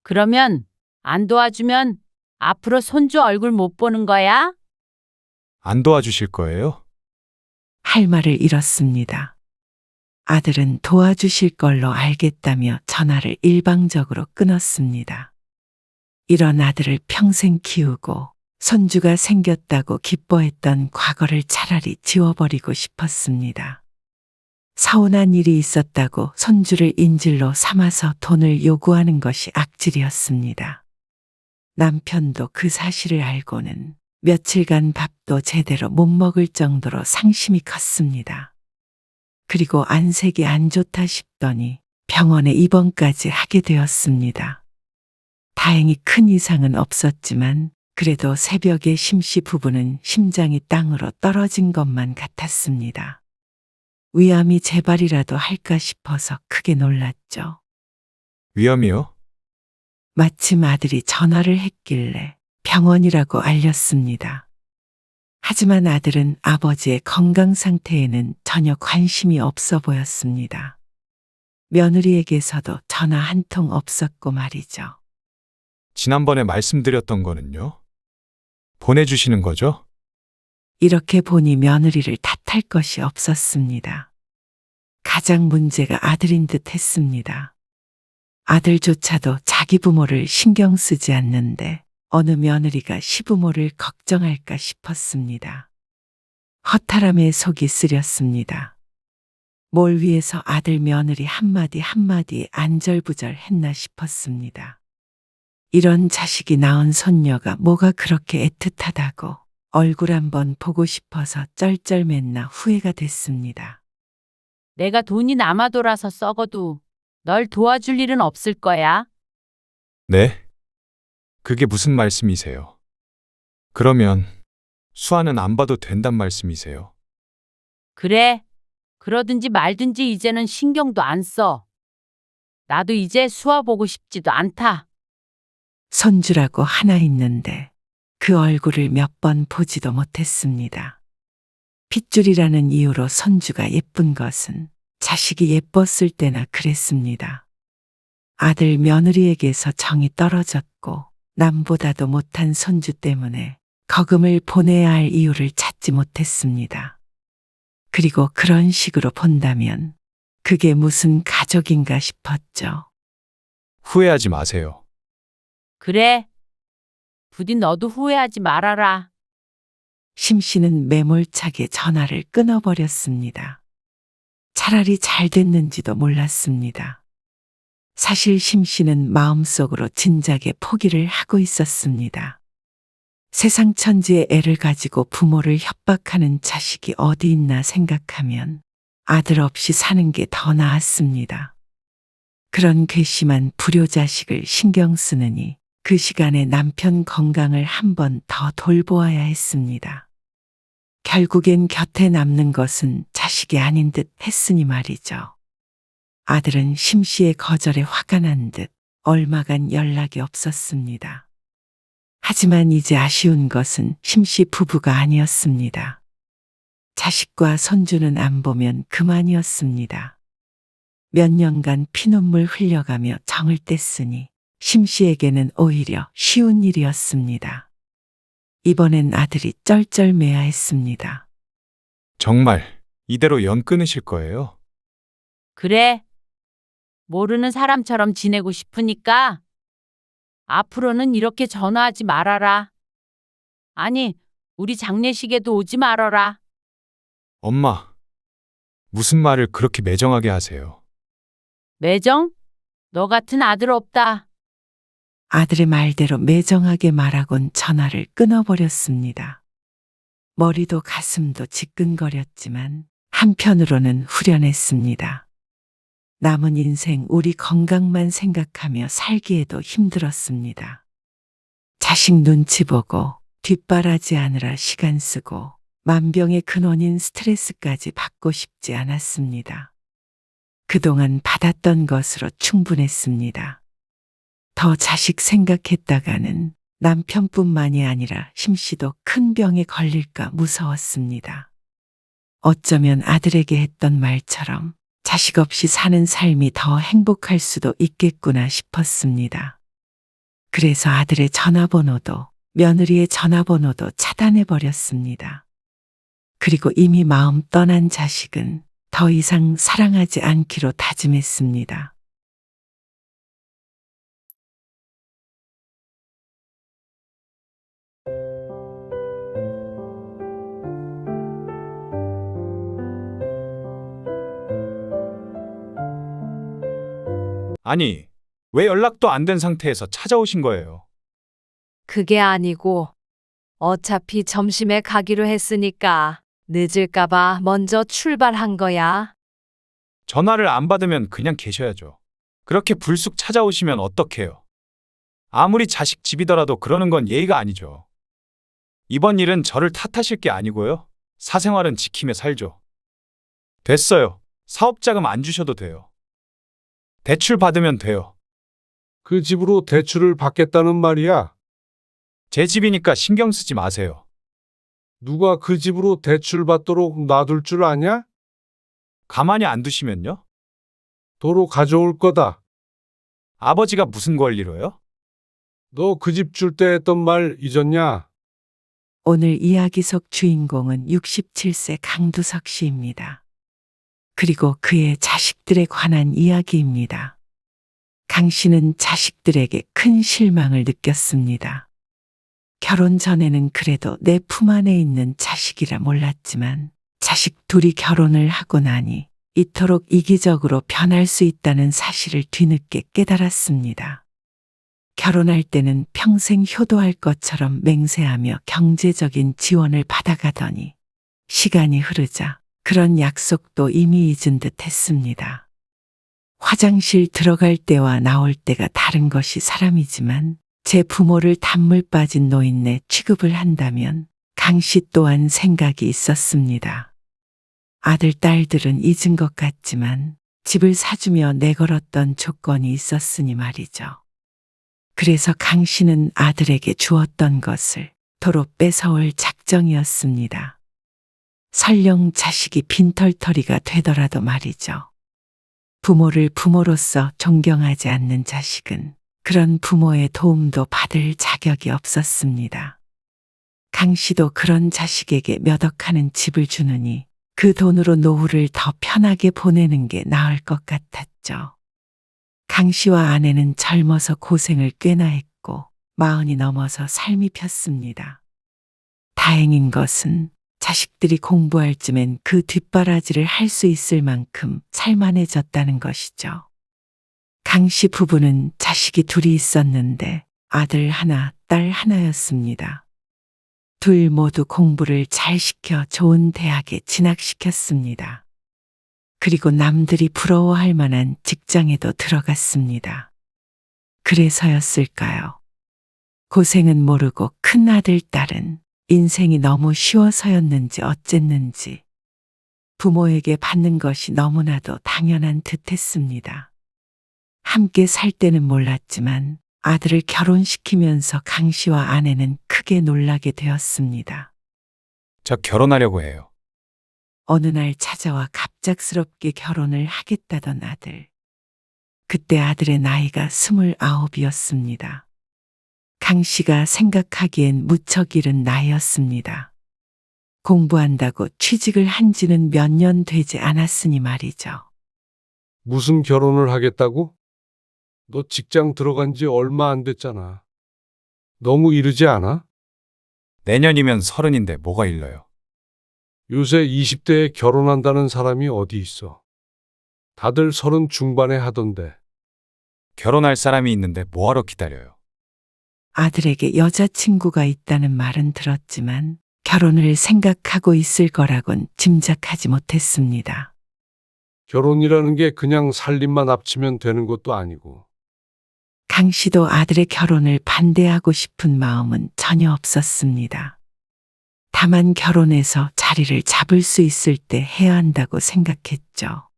그러면 안 도와주면 앞으로 손주 얼굴 못 보는 거야? 안 도와주실 거예요? 할 말을 잃었습니다. 아들은 도와주실 걸로 알겠다며 전화를 일방적으로 끊었습니다. 이런 아들을 평생 키우고 손주가 생겼다고 기뻐했던 과거를 차라리 지워버리고 싶었습니다. 서운한 일이 있었다고 손주를 인질로 삼아서 돈을 요구하는 것이 악질이었습니다. 남편도 그 사실을 알고는 며칠간 밥도 제대로 못 먹을 정도로 상심이 컸습니다. 그리고 안색이 안 좋다 싶더니 병원에 입원까지 하게 되었습니다. 다행히 큰 이상은 없었지만 그래도 새벽에 심씨 부부는 심장이 땅으로 떨어진 것만 같았습니다. 위암이 재발이라도 할까 싶어서 크게 놀랐죠. 위험이요? 마침 아들이 전화를 했길래 병원이라고 알렸습니다. 하지만 아들은 아버지의 건강 상태에는 전혀 관심이 없어 보였습니다. 며느리에게서도 전화 한 통 없었고 말이죠. 지난번에 말씀드렸던 거는요? 보내주시는 거죠? 이렇게 보니 며느리를 탓할 것이 없었습니다. 가장 문제가 아들인 듯 했습니다. 아들조차도 자기 부모를 신경 쓰지 않는데 어느 며느리가 시부모를 걱정할까 싶었습니다. 허탈함에 속이 쓰렸습니다. 뭘 위해서 아들 며느리 한마디 한마디 안절부절 했나 싶었습니다. 이런 자식이 낳은 손녀가 뭐가 그렇게 애틋하다고 얼굴 한번 보고 싶어서 쩔쩔맸나 후회가 됐습니다. 내가 돈이 남아 돌아서 썩어도 널 도와줄 일은 없을 거야. 네? 그게 무슨 말씀이세요? 그러면 수아는 안 봐도 된단 말씀이세요? 그래. 그러든지 말든지 이제는 신경도 안 써. 나도 이제 수아 보고 싶지도 않다. 손주라고 하나 있는데 그 얼굴을 몇 번 보지도 못했습니다. 핏줄이라는 이유로 손주가 예쁜 것은 자식이 예뻤을 때나 그랬습니다. 아들 며느리에게서 정이 떨어졌고 남보다도 못한 손주 때문에 거금을 보내야 할 이유를 찾지 못했습니다. 그리고 그런 식으로 본다면 그게 무슨 가족인가 싶었죠. 후회하지 마세요. 그래. 부디 너도 후회하지 말아라. 심 씨는 매몰차게 전화를 끊어버렸습니다. 차라리 잘 됐는지도 몰랐습니다. 사실 심 씨는 마음속으로 진작에 포기를 하고 있었습니다. 세상 천지의 애를 가지고 부모를 협박하는 자식이 어디 있나 생각하면 아들 없이 사는 게 더 나았습니다. 그런 괘씸한 불효자식을 신경 쓰느니 그 시간에 남편 건강을 한 번 더 돌보아야 했습니다. 결국엔 곁에 남는 것은 자식이 아닌 듯 했으니 말이죠. 아들은 심 씨의 거절에 화가 난 듯 얼마간 연락이 없었습니다. 하지만 이제 아쉬운 것은 심 씨 부부가 아니었습니다. 자식과 손주는 안 보면 그만이었습니다. 몇 년간 피눈물 흘려가며 정을 뗐으니 심 씨에게는 오히려 쉬운 일이었습니다. 이번엔 아들이 쩔쩔매야 했습니다. 정말 이대로 연 끊으실 거예요? 그래. 모르는 사람처럼 지내고 싶으니까 앞으로는 이렇게 전화하지 말아라. 아니, 우리 장례식에도 오지 말아라. 엄마, 무슨 말을 그렇게 매정하게 하세요? 매정? 너 같은 아들 없다. 아들의 말대로 매정하게 말하곤 전화를 끊어버렸습니다. 머리도 가슴도 지끈거렸지만 한편으로는 후련했습니다. 남은 인생 우리 건강만 생각하며 살기에도 힘들었습니다. 자식 눈치 보고 뒷바라지 하느라 시간 쓰고 만병의 근원인 스트레스까지 받고 싶지 않았습니다. 그동안 받았던 것으로 충분했습니다. 더 자식 생각했다가는 남편뿐만이 아니라 심 씨도 큰 병에 걸릴까 무서웠습니다. 어쩌면 아들에게 했던 말처럼 자식 없이 사는 삶이 더 행복할 수도 있겠구나 싶었습니다. 그래서 아들의 전화번호도 며느리의 전화번호도 차단해버렸습니다. 그리고 이미 마음 떠난 자식은 더 이상 사랑하지 않기로 다짐했습니다. 아니, 왜 연락도 안 된 상태에서 찾아오신 거예요? 그게 아니고 어차피 점심에 가기로 했으니까 늦을까봐 먼저 출발한 거야. 전화를 안 받으면 그냥 계셔야죠. 그렇게 불쑥 찾아오시면 어떡해요? 아무리 자식 집이더라도 그러는 건 예의가 아니죠. 이번 일은 저를 탓하실 게 아니고요. 사생활은 지키며 살죠. 됐어요. 사업자금 안 주셔도 돼요. 대출 받으면 돼요. 그 집으로 대출을 받겠다는 말이야. 제 집이니까 신경 쓰지 마세요. 누가 그 집으로 대출 받도록 놔둘 줄 아냐? 가만히 안 두시면요? 도로 가져올 거다. 아버지가 무슨 권리로요? 너 그 집 줄 때 했던 말 잊었냐? 오늘 이야기 속 주인공은 67세 강두석 씨입니다. 그리고 그의 자식들에 관한 이야기입니다. 강 씨는 자식들에게 큰 실망을 느꼈습니다. 결혼 전에는 그래도 내 품 안에 있는 자식이라 몰랐지만 자식 둘이 결혼을 하고 나니 이토록 이기적으로 변할 수 있다는 사실을 뒤늦게 깨달았습니다. 결혼할 때는 평생 효도할 것처럼 맹세하며 경제적인 지원을 받아가더니 시간이 흐르자 그런 약속도 이미 잊은 듯 했습니다. 화장실 들어갈 때와 나올 때가 다른 것이 사람이지만 제 부모를 단물 빠진 노인네 취급을 한다면 강 씨 또한 생각이 있었습니다. 아들, 딸들은 잊은 것 같지만 집을 사주며 내걸었던 조건이 있었으니 말이죠. 그래서 강 씨는 아들에게 주었던 것을 도로 뺏어올 작정이었습니다. 설령 자식이 빈털터리가 되더라도 말이죠. 부모를 부모로서 존경하지 않는 자식은 그런 부모의 도움도 받을 자격이 없었습니다. 강 씨도 그런 자식에게 몇 억하는 집을 주느니 그 돈으로 노후를 더 편하게 보내는 게 나을 것 같았죠. 강 씨와 아내는 젊어서 고생을 꽤나 했고 40이 넘어서 삶이 폈습니다. 다행인 것은 자식들이 공부할 쯤엔 그 뒷바라지를 할 수 있을 만큼 살만해졌다는 것이죠. 강 씨 부부는 자식이 둘이 있었는데 아들 하나, 딸 하나였습니다. 둘 모두 공부를 잘 시켜 좋은 대학에 진학시켰습니다. 그리고 남들이 부러워할 만한 직장에도 들어갔습니다. 그래서였을까요? 고생은 모르고 큰 아들, 딸은 인생이 너무 쉬워서였는지 어쨌는지 부모에게 받는 것이 너무나도 당연한 듯 했습니다. 함께 살 때는 몰랐지만 아들을 결혼시키면서 강 씨와 아내는 크게 놀라게 되었습니다. 저 결혼하려고 해요. 어느 날 찾아와 갑작스럽게 결혼을 하겠다던 아들. 그때 아들의 나이가 29이었습니다. 강 씨가 생각하기엔 무척 이른 나이였습니다. 공부한다고 취직을 한 지는 몇 년 되지 않았으니 말이죠. 무슨 결혼을 하겠다고? 너 직장 들어간 지 얼마 안 됐잖아. 너무 이르지 않아? 내년이면 30인데 뭐가 일러요? 요새 20대에 결혼한다는 사람이 어디 있어? 다들 30 중반에 하던데. 결혼할 사람이 있는데 뭐하러 기다려요? 아들에게 여자친구가 있다는 말은 들었지만 결혼을 생각하고 있을 거라곤 짐작하지 못했습니다. 결혼이라는 게 그냥 살림만 합치면 되는 것도 아니고. 강 씨도 아들의 결혼을 반대하고 싶은 마음은 전혀 없었습니다. 다만 결혼해서 자리를 잡을 수 있을 때 해야 한다고 생각했죠.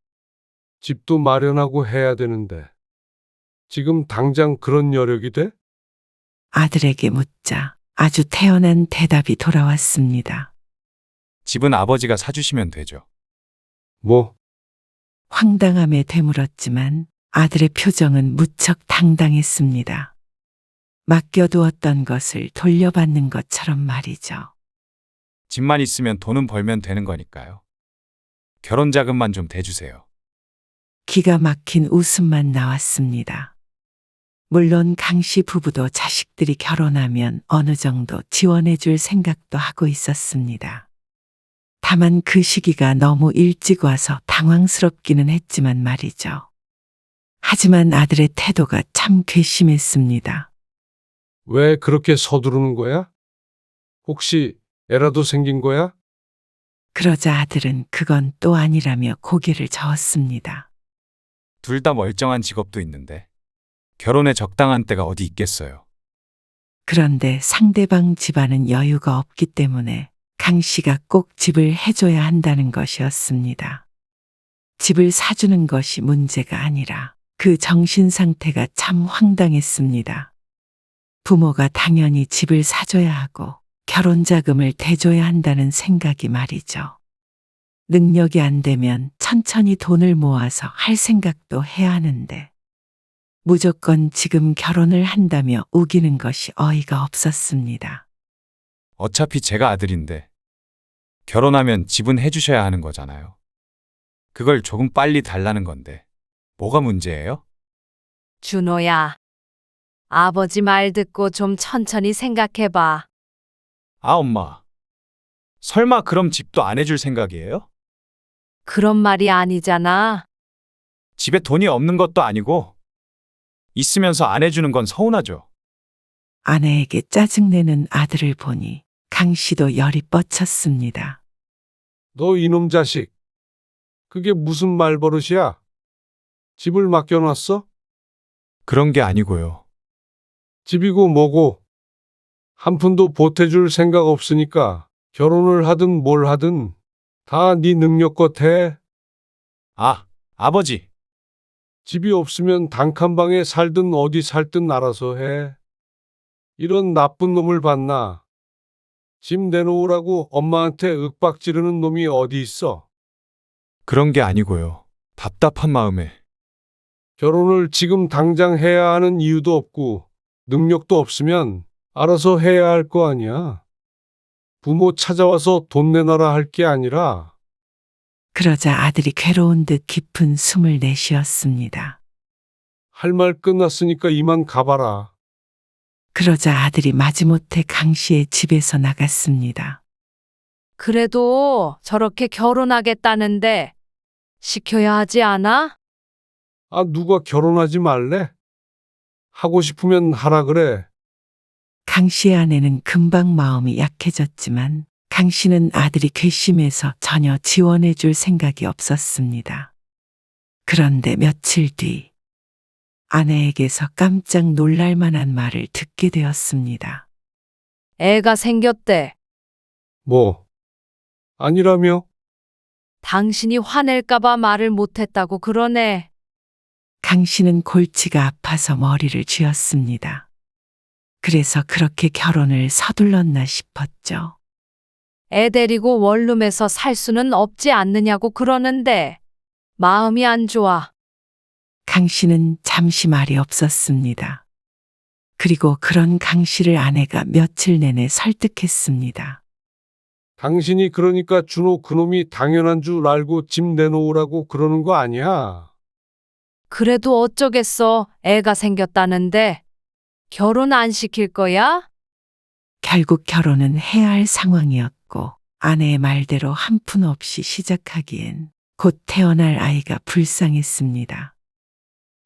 집도 마련하고 해야 되는데. 지금 당장 그런 여력이 돼? 아들에게 묻자 아주 태연한 대답이 돌아왔습니다. 집은 아버지가 사주시면 되죠. 뭐, 황당함에 되물었지만 아들의 표정은 무척 당당했습니다. 맡겨두었던 것을 돌려받는 것처럼 말이죠. 집만 있으면 돈은 벌면 되는 거니까요. 결혼 자금만 좀 대주세요. 기가 막힌 웃음만 나왔습니다. 물론 강 씨 부부도 자식들이 결혼하면 어느 정도 지원해 줄 생각도 하고 있었습니다. 다만 그 시기가 너무 일찍 와서 당황스럽기는 했지만 말이죠. 하지만 아들의 태도가 참 괘씸했습니다. 왜 그렇게 서두르는 거야? 혹시 애라도 생긴 거야? 그러자 아들은 그건 또 아니라며 고개를 저었습니다. 둘 다 멀쩡한 직업도 있는데 결혼에 적당한 때가 어디 있겠어요. 그런데 상대방 집안은 여유가 없기 때문에 강 씨가 꼭 집을 해줘야 한다는 것이었습니다. 집을 사주는 것이 문제가 아니라 그 정신 상태가 참 황당했습니다. 부모가 당연히 집을 사줘야 하고 결혼 자금을 대줘야 한다는 생각이 말이죠. 능력이 안 되면 천천히 돈을 모아서 할 생각도 해야 하는데 무조건 지금 결혼을 한다며 우기는 것이 어이가 없었습니다. 어차피 제가 아들인데 결혼하면 집은 해주셔야 하는 거잖아요. 그걸 조금 빨리 달라는 건데 뭐가 문제예요? 준호야, 아버지 말 듣고 좀 천천히 생각해봐. 아, 엄마. 설마 그럼 집도 안 해줄 생각이에요? 그런 말이 아니잖아. 집에 돈이 없는 것도 아니고 있으면서 안 해주는 건 서운하죠. 아내에게 짜증내는 아들을 보니 강 씨도 열이 뻗쳤습니다. 너 이놈 자식. 그게 무슨 말버릇이야? 집을 맡겨놨어? 그런 게 아니고요. 집이고 뭐고. 한 푼도 보태줄 생각 없으니까 결혼을 하든 뭘 하든 다 네 능력껏 해. 아, 아버지. 집이 없으면 단칸방에 살든 어디 살든 알아서 해. 이런 나쁜 놈을 봤나? 집 내놓으라고 엄마한테 윽박 지르는 놈이 어디 있어? 그런 게 아니고요. 답답한 마음에. 결혼을 지금 당장 해야 하는 이유도 없고 능력도 없으면 알아서 해야 할 거 아니야. 부모 찾아와서 돈 내놔라 할 게 아니라. 그러자 아들이 괴로운 듯 깊은 숨을 내쉬었습니다. 할 말 끝났으니까 이만 가봐라. 그러자 아들이 마지못해 강 씨의 집에서 나갔습니다. 그래도 저렇게 결혼하겠다는데 시켜야 하지 않아? 아, 누가 결혼하지 말래? 하고 싶으면 하라 그래. 강 씨의 아내는 금방 마음이 약해졌지만 강 씨는 아들이 괘씸해서 전혀 지원해 줄 생각이 없었습니다. 그런데 며칠 뒤 아내에게서 깜짝 놀랄 만한 말을 듣게 되었습니다. 애가 생겼대. 뭐? 아니라며? 당신이 화낼까봐 말을 못했다고 그러네. 강 씨는 골치가 아파서 머리를 쥐었습니다. 그래서 그렇게 결혼을 서둘렀나 싶었죠. 애 데리고 원룸에서 살 수는 없지 않느냐고 그러는데 마음이 안 좋아. 강 씨는 잠시 말이 없었습니다. 그리고 그런 강 씨를 아내가 며칠 내내 설득했습니다. 당신이 그러니까 준호 그놈이 당연한 줄 알고 집 내놓으라고 그러는 거 아니야? 그래도 어쩌겠어. 애가 생겼다는데 결혼 안 시킬 거야? 결국 결혼은 해야 할 상황이었고 아내의 말대로 한 푼 없이 시작하기엔 곧 태어날 아이가 불쌍했습니다.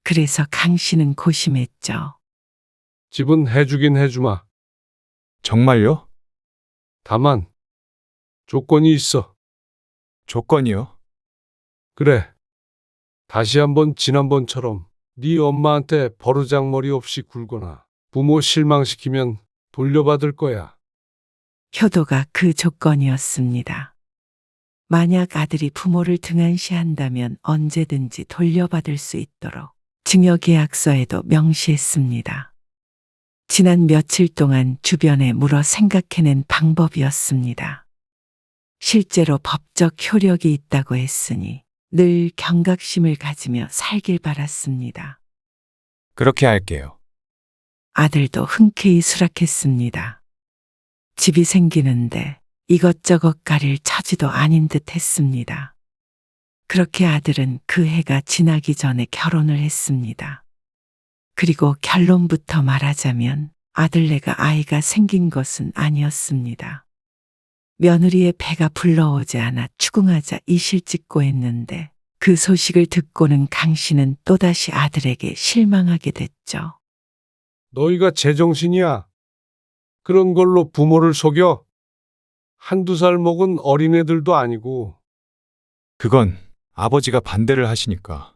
그래서 강 씨는 고심했죠. 집은 해주긴 해주마. 정말요? 다만 조건이 있어. 조건이요? 그래. 다시 한번 지난번처럼 네 엄마한테 버르장머리 없이 굴거나 부모 실망시키면 돌려받을 거야. 효도가 그 조건이었습니다. 만약 아들이 부모를 등한시한다면 언제든지 돌려받을 수 있도록 증여계약서에도 명시했습니다. 지난 며칠 동안 주변에 물어 생각해낸 방법이었습니다. 실제로 법적 효력이 있다고 했으니 늘 경각심을 가지며 살길 바랐습니다. 그렇게 할게요. 아들도 흔쾌히 수락했습니다. 집이 생기는데 이것저것 가릴 처지도 아닌 듯 했습니다. 그렇게 아들은 그 해가 지나기 전에 결혼을 했습니다. 그리고 결론부터 말하자면 아들네가 아이가 생긴 것은 아니었습니다. 며느리의 배가 불러오지 않아 추궁하자 이실직고 했는데 그 소식을 듣고는 강 씨는 또다시 아들에게 실망하게 됐죠. 너희가 제정신이야. 그런 걸로 부모를 속여? 한두 살 먹은 어린애들도 아니고. 그건 아버지가 반대를 하시니까.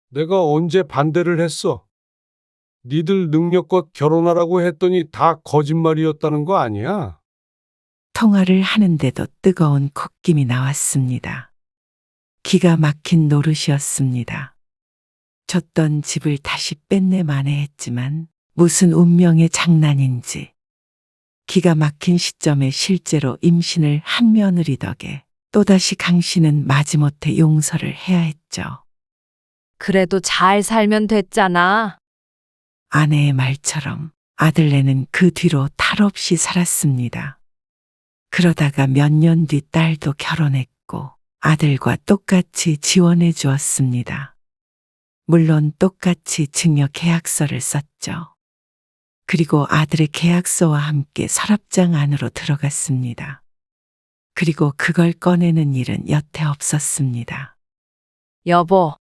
내가 언제 반대를 했어? 니들 능력껏 결혼하라고 했더니 다 거짓말이었다는 거 아니야? 통화를 하는데도 뜨거운 콧김이 나왔습니다. 기가 막힌 노릇이었습니다. 줬던 집을 다시 뺏내 만회했지만 무슨 운명의 장난인지 기가 막힌 시점에 실제로 임신을 한 며느리 덕에 또다시 강 씨는 마지못해 용서를 해야 했죠. 그래도 잘 살면 됐잖아. 아내의 말처럼 아들네는 그 뒤로 탈 없이 살았습니다. 그러다가 몇 년 뒤 딸도 결혼했고 아들과 똑같이 지원해 주었습니다. 물론 똑같이 증여 계약서를 썼죠. 그리고 아들의 계약서와 함께 서랍장 안으로 들어갔습니다. 그리고 그걸 꺼내는 일은 여태 없었습니다. 여보,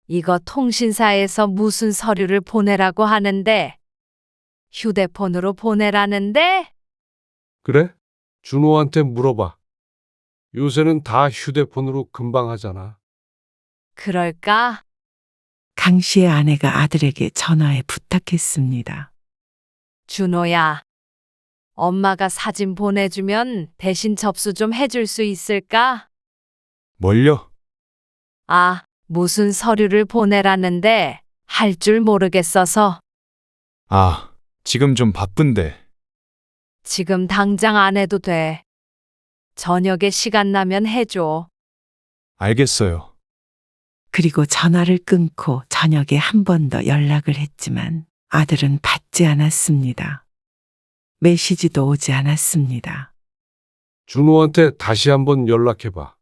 이거 통신사에서 무슨 서류를 보내라고 하는데, 휴대폰으로 보내라는데? 그래? 준호한테 물어봐. 요새는 다 휴대폰으로 금방 하잖아. 그럴까? 강 씨의 아내가 아들에게 전화해 부탁했습니다. 준호야, 엄마가 사진 보내주면 대신 접수 좀 해줄 수 있을까? 뭘요? 아, 무슨 서류를 보내라는데 할 줄 모르겠어서. 아, 지금 좀 바쁜데. 지금 당장 안 해도 돼. 저녁에 시간 나면 해줘. 알겠어요. 그리고 전화를 끊고 저녁에 한 번 더 연락을 했지만 아들은 받지 않았습니다. 메시지도 오지 않았습니다. 준호한테 다시 한번 연락해봐.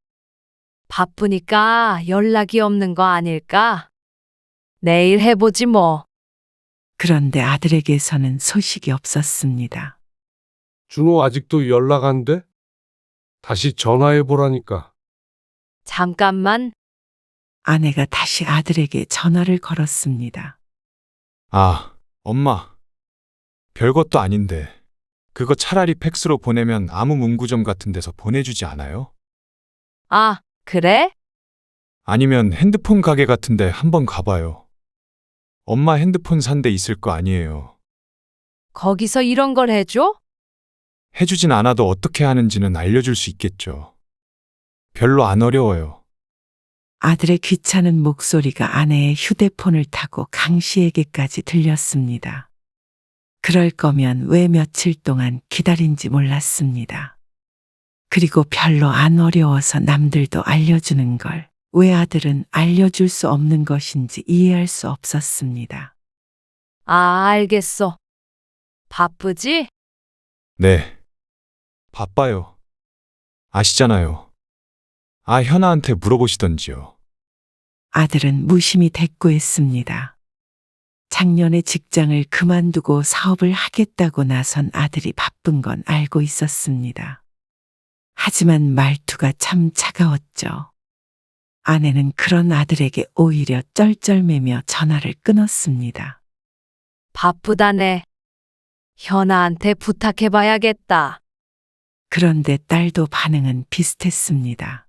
바쁘니까 연락이 없는 거 아닐까? 내일 해보지 뭐. 그런데 아들에게서는 소식이 없었습니다. 준호 아직도 연락 안 돼? 다시 전화해보라니까. 잠깐만. 아내가 다시 아들에게 전화를 걸었습니다. 아, 엄마. 별것도 아닌데. 그거 차라리 팩스로 보내면 아무 문구점 같은 데서 보내주지 않아요? 아, 그래? 아니면 핸드폰 가게 같은데 한번 가봐요. 엄마 핸드폰 산 데 있을 거 아니에요. 거기서 이런 걸 해줘? 해주진 않아도 어떻게 하는지는 알려줄 수 있겠죠. 별로 안 어려워요. 아들의 귀찮은 목소리가 아내의 휴대폰을 타고 강 씨에게까지 들렸습니다. 그럴 거면 왜 며칠 동안 기다린지 몰랐습니다. 그리고 별로 안 어려워서 남들도 알려주는 걸 왜 아들은 알려줄 수 없는 것인지 이해할 수 없었습니다. 아, 알겠어. 바쁘지? 네. 바빠요. 아시잖아요. 아, 현아한테 물어보시던지요. 아들은 무심히 대꾸했습니다. 작년에 직장을 그만두고 사업을 하겠다고 나선 아들이 바쁜 건 알고 있었습니다. 하지만 말투가 참 차가웠죠. 아내는 그런 아들에게 오히려 쩔쩔매며 전화를 끊었습니다. 바쁘다네. 현아한테 부탁해봐야겠다. 그런데 딸도 반응은 비슷했습니다.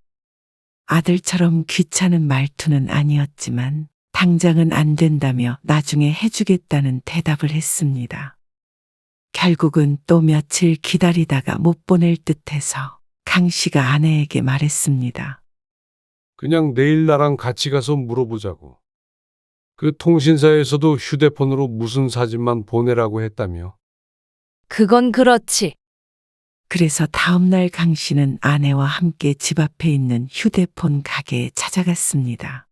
아들처럼 귀찮은 말투는 아니었지만 당장은 안 된다며 나중에 해주겠다는 대답을 했습니다. 결국은 또 며칠 기다리다가 못 보낼 듯해서 강 씨가 아내에게 말했습니다. 그냥 내일 나랑 같이 가서 물어보자고. 그 통신사에서도 휴대폰으로 무슨 사진만 보내라고 했다며. 그건 그렇지. 그래서 다음날 강 씨는 아내와 함께 집 앞에 있는 휴대폰 가게에 찾아갔습니다.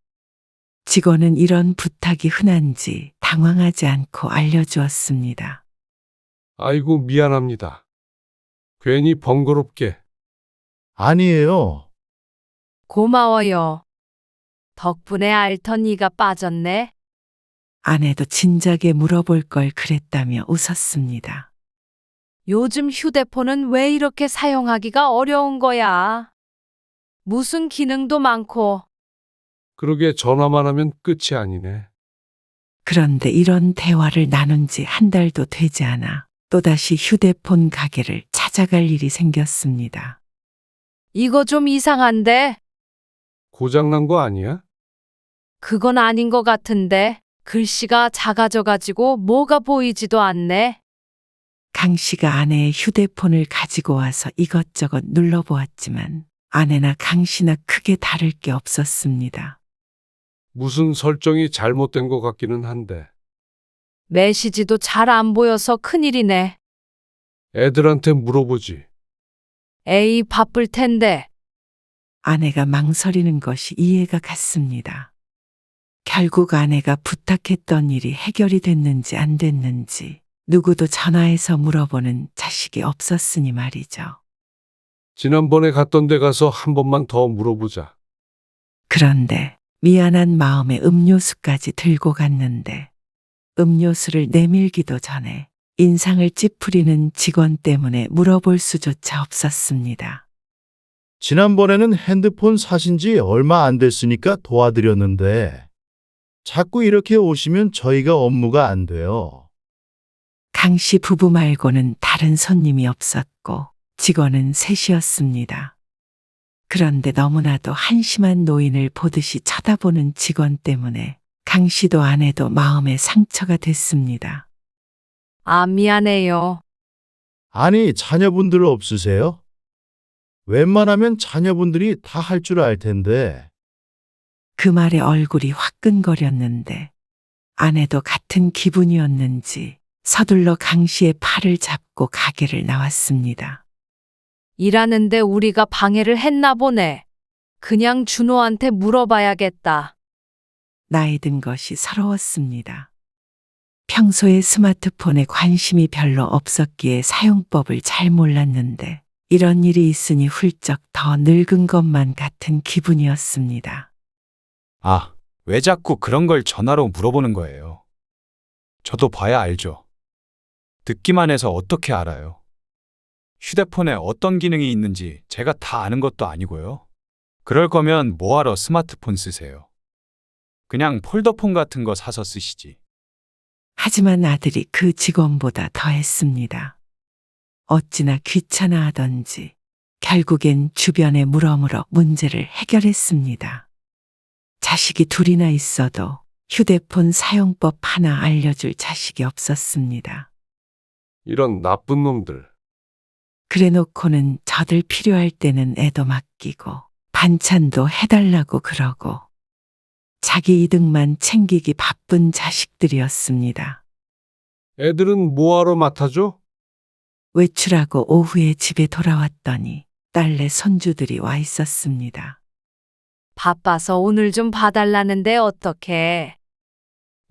직원은 이런 부탁이 흔한지 당황하지 않고 알려주었습니다. 아이고, 미안합니다. 괜히 번거롭게. 아니에요. 고마워요. 덕분에 알턴이가 빠졌네. 아내도 진작에 물어볼 걸 그랬다며 웃었습니다. 요즘 휴대폰은 왜 이렇게 사용하기가 어려운 거야? 무슨 기능도 많고. 그러게 전화만 하면 끝이 아니네. 그런데 이런 대화를 나눈 지 한 달도 되지 않아 또다시 휴대폰 가게를 찾아갈 일이 생겼습니다. 이거 좀 이상한데? 고장난 거 아니야? 그건 아닌 것 같은데. 글씨가 작아져가지고 뭐가 보이지도 않네. 강 씨가 아내의 휴대폰을 가지고 와서 이것저것 눌러보았지만 아내나 강 씨나 크게 다를 게 없었습니다. 무슨 설정이 잘못된 것 같기는 한데. 메시지도 잘 안 보여서 큰일이네. 애들한테 물어보지. 에이, 바쁠 텐데. 아내가 망설이는 것이 이해가 갔습니다. 결국 아내가 부탁했던 일이 해결이 됐는지 안 됐는지 누구도 전화해서 물어보는 자식이 없었으니 말이죠. 지난번에 갔던 데 가서 한 번만 더 물어보자. 그런데 미안한 마음에 음료수까지 들고 갔는데 음료수를 내밀기도 전에 인상을 찌푸리는 직원 때문에 물어볼 수조차 없었습니다. 지난번에는 핸드폰 사신 지 얼마 안 됐으니까 도와드렸는데 자꾸 이렇게 오시면 저희가 업무가 안 돼요. 강 씨 부부 말고는 다른 손님이 없었고 직원은 셋이었습니다. 그런데 너무나도 한심한 노인을 보듯이 쳐다보는 직원 때문에 강 씨도 아내도 마음에 상처가 됐습니다. 아, 미안해요. 아니, 자녀분들 없으세요? 웬만하면 자녀분들이 다 할 줄 알 텐데. 그 말에 얼굴이 화끈거렸는데 아내도 같은 기분이었는지 서둘러 강 씨의 팔을 잡고 가게를 나왔습니다. 일하는데 우리가 방해를 했나 보네. 그냥 준호한테 물어봐야겠다. 나이 든 것이 서러웠습니다. 평소에 스마트폰에 관심이 별로 없었기에 사용법을 잘 몰랐는데 이런 일이 있으니 훌쩍 더 늙은 것만 같은 기분이었습니다. 아, 왜 자꾸 그런 걸 전화로 물어보는 거예요? 저도 봐야 알죠. 듣기만 해서 어떻게 알아요? 휴대폰에 어떤 기능이 있는지 제가 다 아는 것도 아니고요. 그럴 거면 뭐하러 스마트폰 쓰세요? 그냥 폴더폰 같은 거 사서 쓰시지. 하지만 아들이 그 직원보다 더했습니다. 어찌나 귀찮아 하던지 결국엔 주변에 물어물어 문제를 해결했습니다. 자식이 둘이나 있어도 휴대폰 사용법 하나 알려줄 자식이 없었습니다. 이런 나쁜 놈들. 그래 놓고는 저들 필요할 때는 애도 맡기고 반찬도 해달라고 그러고 자기 이득만 챙기기 바쁜 자식들이었습니다. 애들은 뭐하러 맡아줘? 외출하고 오후에 집에 돌아왔더니 딸내 손주들이 와 있었습니다. 바빠서 오늘 좀 봐달라는데 어떡해.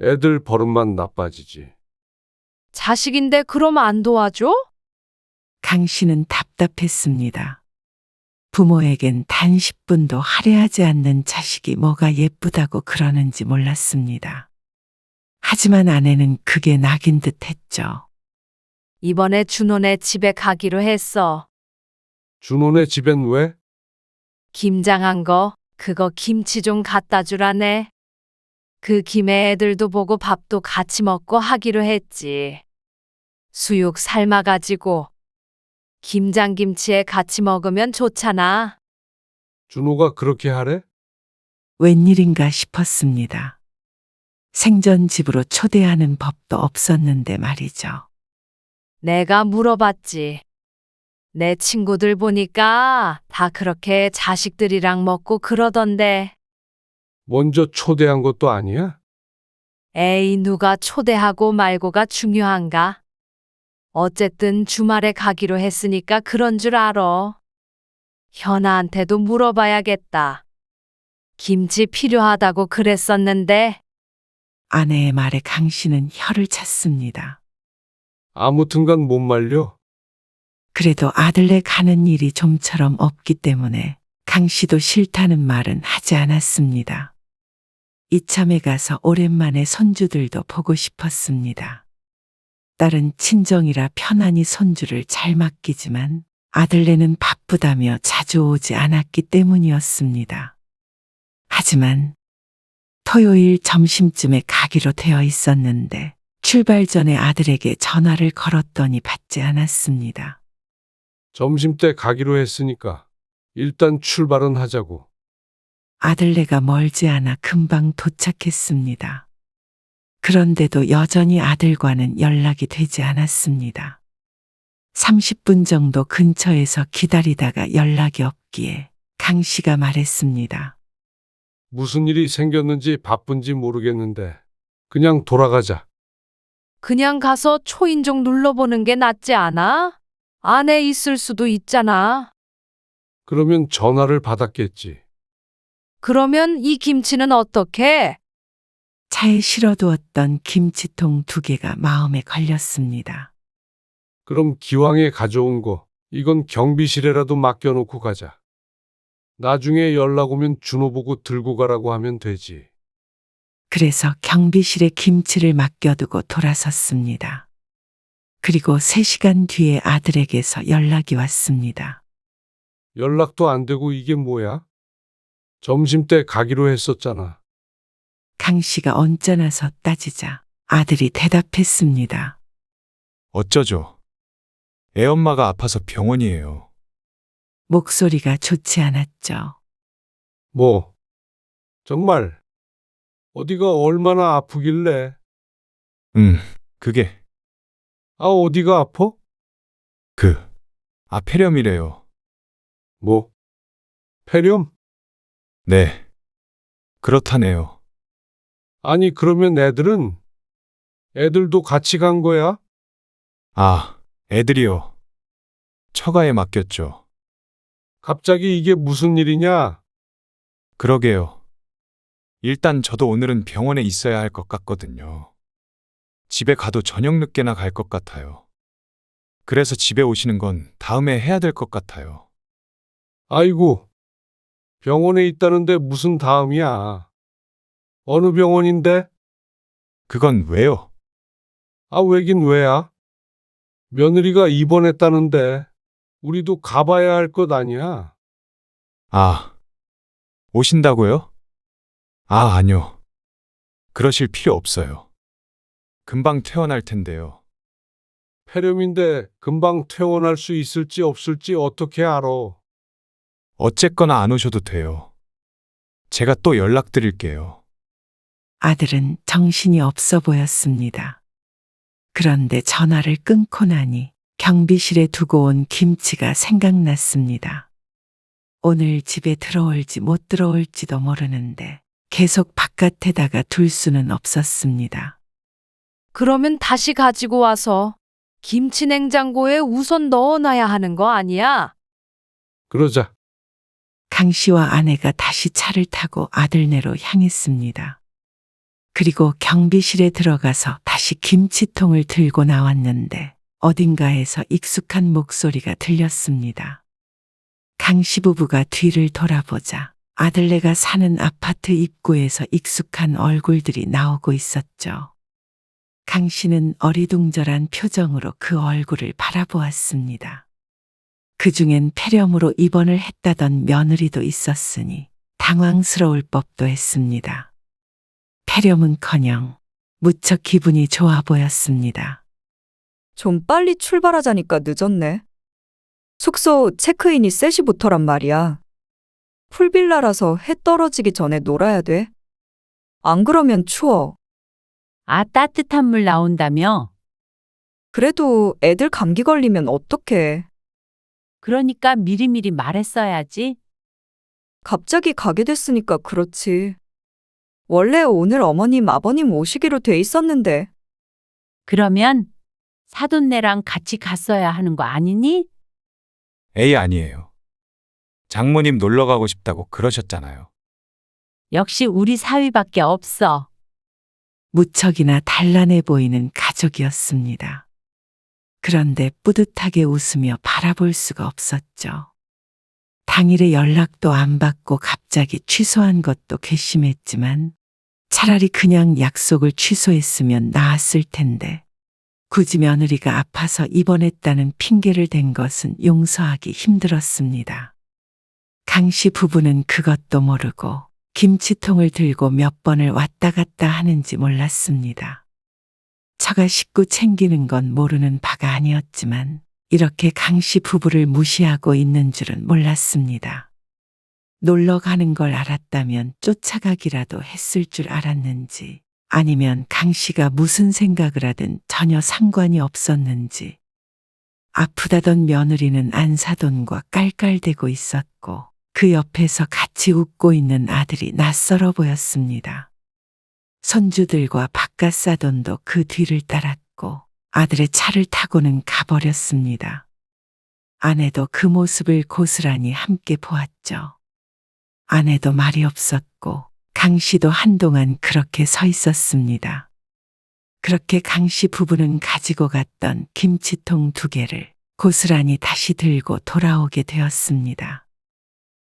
애들 버릇만 나빠지지. 자식인데 그럼 안 도와줘? 강 씨는 답답했습니다. 부모에겐 단 10분도 할애하지 않는 자식이 뭐가 예쁘다고 그러는지 몰랐습니다. 하지만 아내는 그게 낙인 듯 했죠. 이번에 준호네 집에 가기로 했어. 준호네 집엔 왜? 김장한 거, 그거 김치 좀 갖다 주라네. 그 김에 애들도 보고 밥도 같이 먹고 하기로 했지. 수육 삶아가지고 김장김치에 같이 먹으면 좋잖아. 준호가 그렇게 하래? 웬일인가 싶었습니다. 생전 집으로 초대하는 법도 없었는데 말이죠. 내가 물어봤지. 내 친구들 보니까 다 그렇게 자식들이랑 먹고 그러던데. 먼저 초대한 것도 아니야? 에이, 누가 초대하고 말고가 중요한가? 어쨌든 주말에 가기로 했으니까 그런 줄 알아. 현아한테도 물어봐야겠다. 김치 필요하다고 그랬었는데. 아내의 말에 강 씨는 혀를 찼습니다. 아무튼간 못 말려. 그래도 아들네 가는 일이 좀처럼 없기 때문에 강 씨도 싫다는 말은 하지 않았습니다. 이참에 가서 오랜만에 손주들도 보고 싶었습니다. 딸은 친정이라 편안히 손주를 잘 맡기지만 아들네는 바쁘다며 자주 오지 않았기 때문이었습니다. 하지만 토요일 점심쯤에 가기로 되어 있었는데 출발 전에 아들에게 전화를 걸었더니 받지 않았습니다. 점심때 가기로 했으니까 일단 출발은 하자고. 아들네가 멀지 않아 금방 도착했습니다. 그런데도 여전히 아들과는 연락이 되지 않았습니다. 30분 정도 근처에서 기다리다가 연락이 없기에 강 씨가 말했습니다. 무슨 일이 생겼는지 바쁜지 모르겠는데 그냥 돌아가자. 그냥 가서 초인종 눌러보는 게 낫지 않아? 안에 있을 수도 있잖아. 그러면 전화를 받았겠지. 그러면 이 김치는 어떻게? 차에 실어두었던 김치통 2개가 마음에 걸렸습니다. 그럼 기왕에 가져온 거, 이건 경비실에라도 맡겨놓고 가자. 나중에 연락 오면 준호 보고 들고 가라고 하면 되지. 그래서 경비실에 김치를 맡겨두고 돌아섰습니다. 그리고 3시간 뒤에 아들에게서 연락이 왔습니다. 연락도 안 되고 이게 뭐야? 점심 때 가기로 했었잖아. 강 씨가 언짢아서 따지자 아들이 대답했습니다. 어쩌죠? 애엄마가 아파서 병원이에요. 목소리가 좋지 않았죠. 뭐? 정말? 어디가 얼마나 아프길래? 그게 아, 어디가 아파? 폐렴이래요. 뭐? 폐렴? 네. 그렇다네요. 아니, 그러면 애들도 같이 간 거야? 아, 애들이요. 처가에 맡겼죠. 갑자기 이게 무슨 일이냐? 그러게요. 일단 저도 오늘은 병원에 있어야 할 것 같거든요. 집에 가도 저녁 늦게나 갈 것 같아요. 그래서 집에 오시는 건 다음에 해야 될 것 같아요. 아이고, 병원에 있다는데 무슨 다음이야? 어느 병원인데? 그건 왜요? 아, 왜긴 왜야? 며느리가 입원했다는데 우리도 가봐야 할 것 아니야? 아, 오신다고요? 아, 아니요. 그러실 필요 없어요. 금방 퇴원할 텐데요. 폐렴인데 금방 퇴원할 수 있을지 없을지 어떻게 알아? 어쨌거나 안 오셔도 돼요. 제가 또 연락드릴게요. 아들은 정신이 없어 보였습니다. 그런데 전화를 끊고 나니 경비실에 두고 온 김치가 생각났습니다. 오늘 집에 들어올지 못 들어올지도 모르는데 계속 바깥에다가 둘 수는 없었습니다. 그러면 다시 가지고 와서 김치 냉장고에 우선 넣어놔야 하는 거 아니야? 그러자. 강 씨와 아내가 다시 차를 타고 아들네로 향했습니다. 그리고 경비실에 들어가서 다시 김치통을 들고 나왔는데 어딘가에서 익숙한 목소리가 들렸습니다. 강 씨 부부가 뒤를 돌아보자 아들네가 사는 아파트 입구에서 익숙한 얼굴들이 나오고 있었죠. 강 씨는 어리둥절한 표정으로 그 얼굴을 바라보았습니다. 그중엔 폐렴으로 입원을 했다던 며느리도 있었으니 당황스러울 법도 했습니다. 폐렴은커녕 무척 기분이 좋아 보였습니다. 좀 빨리 출발하자니까 늦었네. 숙소 체크인이 3시부터란 말이야. 풀빌라라서 해 떨어지기 전에 놀아야 돼. 안 그러면 추워. 아, 따뜻한 물 나온다며? 그래도 애들 감기 걸리면 어떡해. 그러니까 미리미리 말했어야지. 갑자기 가게 됐으니까 그렇지. 원래 오늘 어머님, 아버님 오시기로 돼 있었는데. 그러면 사돈네랑 같이 갔어야 하는 거 아니니? 에이, 아니에요. 장모님 놀러 가고 싶다고 그러셨잖아요. 역시 우리 사위밖에 없어. 무척이나 단란해 보이는 가족이었습니다. 그런데 뿌듯하게 웃으며 바라볼 수가 없었죠. 당일에 연락도 안 받고 갑자기 취소한 것도 괘씸했지만 차라리 그냥 약속을 취소했으면 나았을 텐데 굳이 며느리가 아파서 입원했다는 핑계를 댄 것은 용서하기 힘들었습니다. 강 씨 부부는 그것도 모르고 김치통을 들고 몇 번을 왔다 갔다 하는지 몰랐습니다. 처가 식구 챙기는 건 모르는 바가 아니었지만 이렇게 강 씨 부부를 무시하고 있는 줄은 몰랐습니다. 놀러 가는 걸 알았다면 쫓아가기라도 했을 줄 알았는지 아니면 강 씨가 무슨 생각을 하든 전혀 상관이 없었는지 아프다던 며느리는 안사돈과 깔깔대고 있었고 그 옆에서 같이 웃고 있는 아들이 낯설어 보였습니다. 손주들과 바깥사돈도 그 뒤를 따랐고 아들의 차를 타고는 가버렸습니다. 아내도 그 모습을 고스란히 함께 보았죠. 아내도 말이 없었고 강 씨도 한동안 그렇게 서 있었습니다. 그렇게 강 씨 부부는 가지고 갔던 김치통 2개를 고스란히 다시 들고 돌아오게 되었습니다.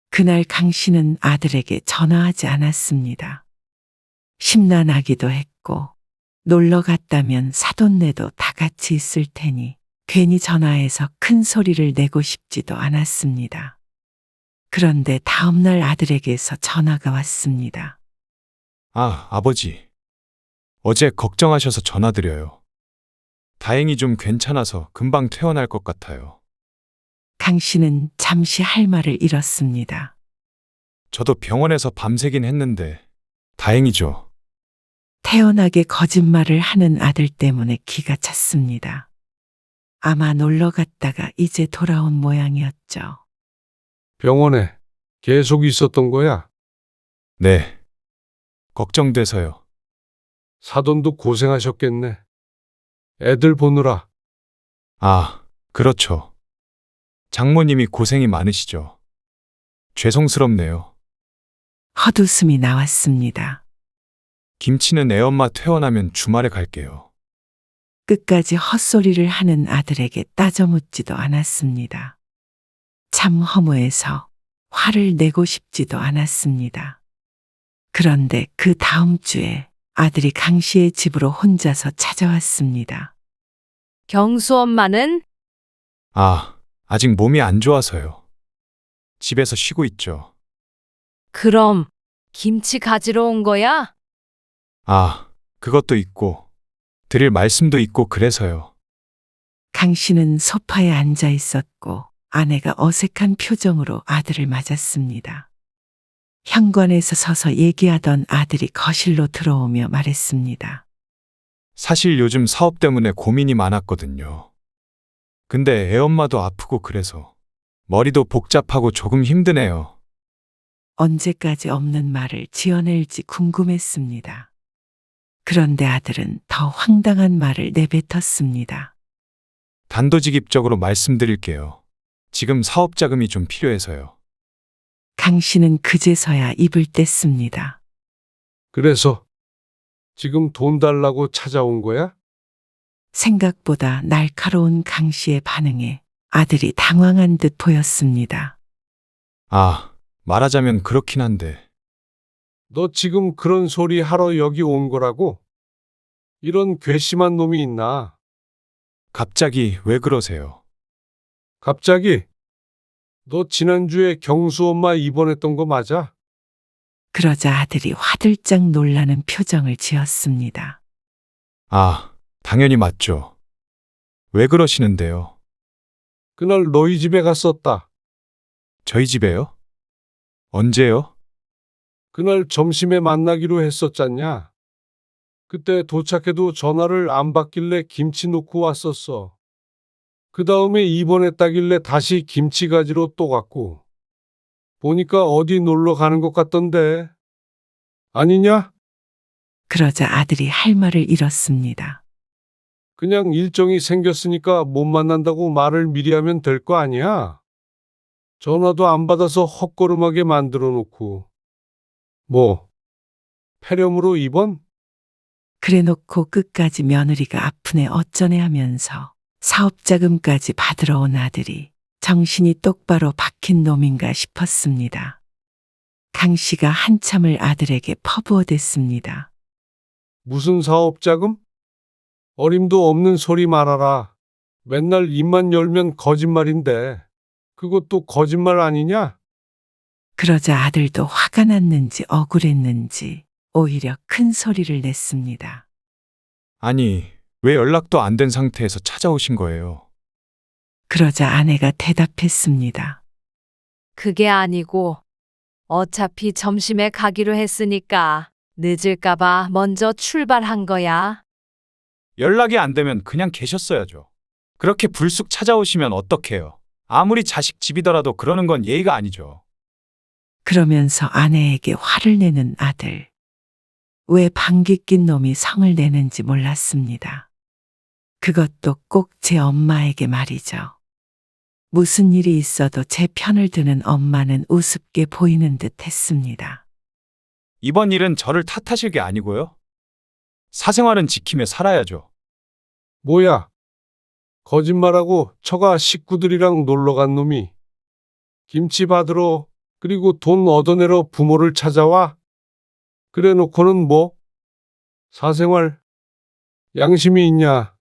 그날 강 씨는 아들에게 전화하지 않았습니다. 심란하기도 했고 놀러 갔다면 사돈네도 다 같이 있을 테니 괜히 전화해서 큰 소리를 내고 싶지도 않았습니다. 그런데 다음날 아들에게서 전화가 왔습니다. 아, 아버지. 어제 걱정하셔서 전화드려요. 다행히 좀 괜찮아서 금방 퇴원할 것 같아요. 강 씨는 잠시 할 말을 잃었습니다. 저도 병원에서 밤새긴 했는데 다행이죠. 태연하게 거짓말을 하는 아들 때문에 기가 찼습니다. 아마 놀러 갔다가 이제 돌아온 모양이었죠. 병원에 계속 있었던 거야? 네. 걱정돼서요. 사돈도 고생하셨겠네. 애들 보느라. 아, 그렇죠. 장모님이 고생이 많으시죠. 죄송스럽네요. 헛웃음이 나왔습니다. 김치는 애엄마 퇴원하면 주말에 갈게요. 끝까지 헛소리를 하는 아들에게 따져묻지도 않았습니다. 참 허무해서 화를 내고 싶지도 않았습니다. 그런데 그 다음 주에 아들이 강 씨의 집으로 혼자서 찾아왔습니다. 경수 엄마는? 아, 아직 몸이 안 좋아서요. 집에서 쉬고 있죠. 그럼 김치 가지러 온 거야? 아, 그것도 있고, 드릴 말씀도 있고 그래서요. 강 씨는 소파에 앉아 있었고 아내가 어색한 표정으로 아들을 맞았습니다. 현관에서 서서 얘기하던 아들이 거실로 들어오며 말했습니다. 사실 요즘 사업 때문에 고민이 많았거든요. 근데 애엄마도 아프고 그래서 머리도 복잡하고 조금 힘드네요. 언제까지 없는 말을 지어낼지 궁금했습니다. 그런데 아들은 더 황당한 말을 내뱉었습니다. 단도직입적으로 말씀드릴게요. 지금 사업 자금이 좀 필요해서요. 강 씨는 그제서야 입을 뗐습니다. 그래서 지금 돈 달라고 찾아온 거야? 생각보다 날카로운 강 씨의 반응에 아들이 당황한 듯 보였습니다. 아, 말하자면 그렇긴 한데. 너 지금 그런 소리 하러 여기 온 거라고? 이런 괘씸한 놈이 있나? 갑자기 왜 그러세요? 갑자기? 너 지난주에 경수 엄마 입원했던 거 맞아? 그러자 아들이 화들짝 놀라는 표정을 지었습니다. 아, 당연히 맞죠. 왜 그러시는데요? 그날 너희 집에 갔었다. 저희 집에요? 언제요? 그날 점심에 만나기로 했었잖냐? 그때 도착해도 전화를 안 받길래 김치 놓고 왔었어. 그 다음에 입원했다길래 다시 김치 가지러 또 갔고. 보니까 어디 놀러 가는 것 같던데. 아니냐? 그러자 아들이 할 말을 잃었습니다. 그냥 일정이 생겼으니까 못 만난다고 말을 미리 하면 될 거 아니야? 전화도 안 받아서 헛걸음하게 만들어 놓고. 뭐, 폐렴으로 입원? 그래놓고 끝까지 며느리가 아프네 어쩌네 하면서 사업자금까지 받으러 온 아들이 정신이 똑바로 박힌 놈인가 싶었습니다. 강 씨가 한참을 아들에게 퍼부어댔습니다. 무슨 사업자금? 어림도 없는 소리 말아라. 맨날 입만 열면 거짓말인데. 그것도 거짓말 아니냐? 그러자 아들도 화가 났는지 억울했는지 오히려 큰 소리를 냈습니다. 아니, 왜 연락도 안 된 상태에서 찾아오신 거예요? 그러자 아내가 대답했습니다. 그게 아니고 어차피 점심에 가기로 했으니까 늦을까봐 먼저 출발한 거야. 연락이 안 되면 그냥 계셨어야죠. 그렇게 불쑥 찾아오시면 어떡해요? 아무리 자식 집이더라도 그러는 건 예의가 아니죠. 그러면서 아내에게 화를 내는 아들. 왜 방귀 낀 놈이 성을 내는지 몰랐습니다. 그것도 꼭 제 엄마에게 말이죠. 무슨 일이 있어도 제 편을 드는 엄마는 우습게 보이는 듯 했습니다. 이번 일은 저를 탓하실 게 아니고요. 사생활은 지키며 살아야죠. 뭐야? 거짓말하고 처가 식구들이랑 놀러 간 놈이 김치 받으러 그리고 돈 얻어내러 부모를 찾아와? 그래 놓고는 뭐? 사생활 양심이 있냐?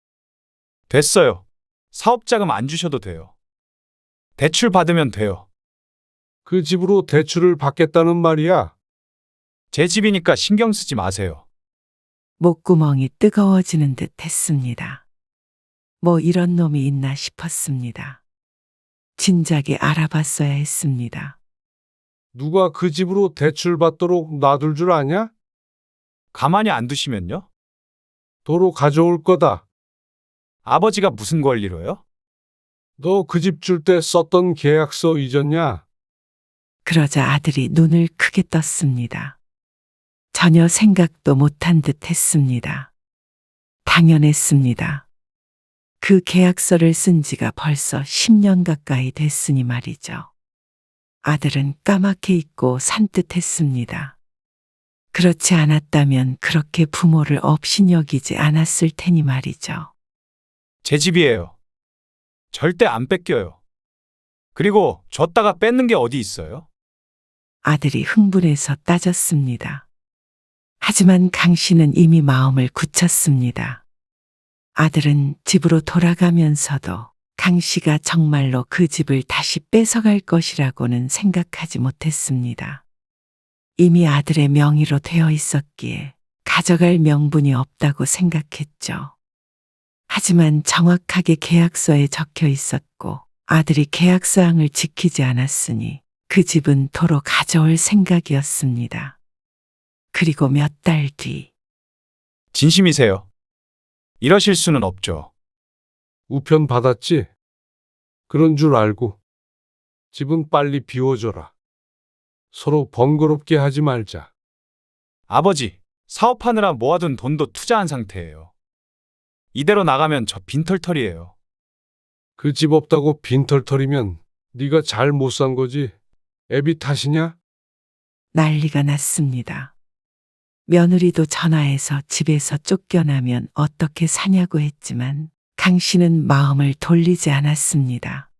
됐어요. 사업자금 안 주셔도 돼요. 대출 받으면 돼요. 그 집으로 대출을 받겠다는 말이야? 제 집이니까 신경 쓰지 마세요. 목구멍이 뜨거워지는 듯 했습니다. 뭐 이런 놈이 있나 싶었습니다. 진작에 알아봤어야 했습니다. 누가 그 집으로 대출 받도록 놔둘 줄 아냐? 가만히 안 두시면요? 도로 가져올 거다. 아버지가 무슨 권리로요? 너 그 집 줄 때 썼던 계약서 잊었냐? 그러자 아들이 눈을 크게 떴습니다. 전혀 생각도 못한 듯 했습니다. 당연했습니다. 그 계약서를 쓴 지가 벌써 10년 가까이 됐으니 말이죠. 아들은 까맣게 잊고 산뜻했습니다. 그렇지 않았다면 그렇게 부모를 업신여기지 않았을 테니 말이죠. 제 집이에요. 절대 안 뺏겨요. 그리고 줬다가 뺏는 게 어디 있어요? 아들이 흥분해서 따졌습니다. 하지만 강 씨는 이미 마음을 굳혔습니다. 아들은 집으로 돌아가면서도 강 씨가 정말로 그 집을 다시 뺏어갈 것이라고는 생각하지 못했습니다. 이미 아들의 명의로 되어 있었기에 가져갈 명분이 없다고 생각했죠. 하지만 정확하게 계약서에 적혀 있었고 아들이 계약사항을 지키지 않았으니 그 집은 도로 가져올 생각이었습니다. 그리고 몇 달 뒤 진심이세요? 이러실 수는 없죠. 우편 받았지? 그런 줄 알고 집은 빨리 비워줘라. 서로 번거롭게 하지 말자. 아버지, 사업하느라 모아둔 돈도 투자한 상태예요. 이대로 나가면 저 빈털털이에요. 그 집 없다고 빈털털이면 네가 잘 못 산 거지. 애비 탓이냐? 난리가 났습니다. 며느리도 전화해서 집에서 쫓겨나면 어떻게 사냐고 했지만 강 씨는 마음을 돌리지 않았습니다.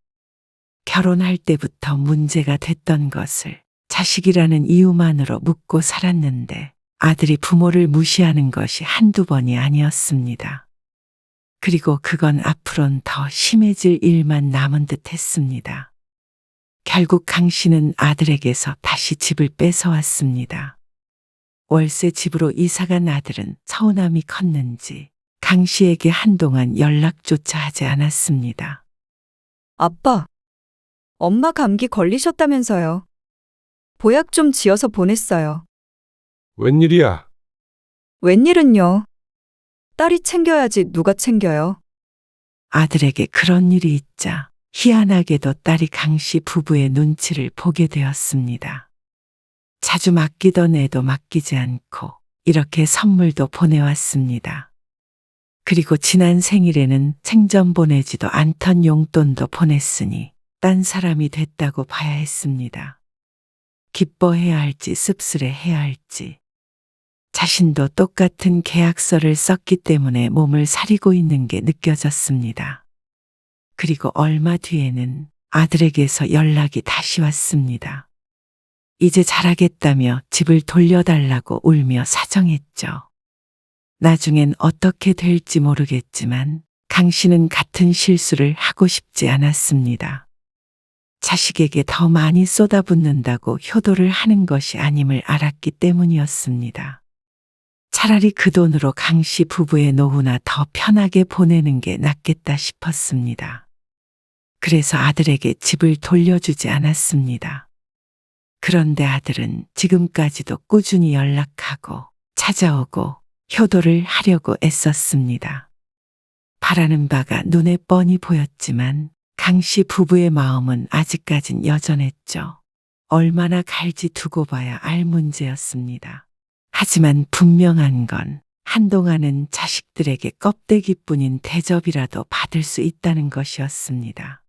결혼할 때부터 문제가 됐던 것을 자식이라는 이유만으로 묻고 살았는데 아들이 부모를 무시하는 것이 한두 번이 아니었습니다. 그리고 그건 앞으론 더 심해질 일만 남은 듯 했습니다. 결국 강 씨는 아들에게서 다시 집을 뺏어왔습니다. 월세 집으로 이사간 아들은 서운함이 컸는지 강 씨에게 한동안 연락조차 하지 않았습니다. 아빠, 엄마 감기 걸리셨다면서요. 보약 좀 지어서 보냈어요. 웬일이야? 웬일은요? 딸이 챙겨야지 누가 챙겨요? 아들에게 그런 일이 있자 희한하게도 딸이 강 씨 부부의 눈치를 보게 되었습니다. 자주 맡기던 애도 맡기지 않고 이렇게 선물도 보내왔습니다. 그리고 지난 생일에는 생전 보내지도 않던 용돈도 보냈으니 딴 사람이 됐다고 봐야 했습니다. 기뻐해야 할지 씁쓸해해야 할지. 자신도 똑같은 계약서를 썼기 때문에 몸을 사리고 있는 게 느껴졌습니다. 그리고 얼마 뒤에는 아들에게서 연락이 다시 왔습니다. 이제 잘하겠다며 집을 돌려달라고 울며 사정했죠. 나중엔 어떻게 될지 모르겠지만 강 씨는 같은 실수를 하고 싶지 않았습니다. 자식에게 더 많이 쏟아붓는다고 효도를 하는 것이 아님을 알았기 때문이었습니다. 차라리 그 돈으로 강 씨 부부의 노후나 더 편하게 보내는 게 낫겠다 싶었습니다. 그래서 아들에게 집을 돌려주지 않았습니다. 그런데 아들은 지금까지도 꾸준히 연락하고 찾아오고 효도를 하려고 애썼습니다. 바라는 바가 눈에 뻔히 보였지만 강 씨 부부의 마음은 아직까진 여전했죠. 얼마나 갈지 두고 봐야 알 문제였습니다. 하지만 분명한 건 한동안은 자식들에게 껍데기뿐인 대접이라도 받을 수 있다는 것이었습니다.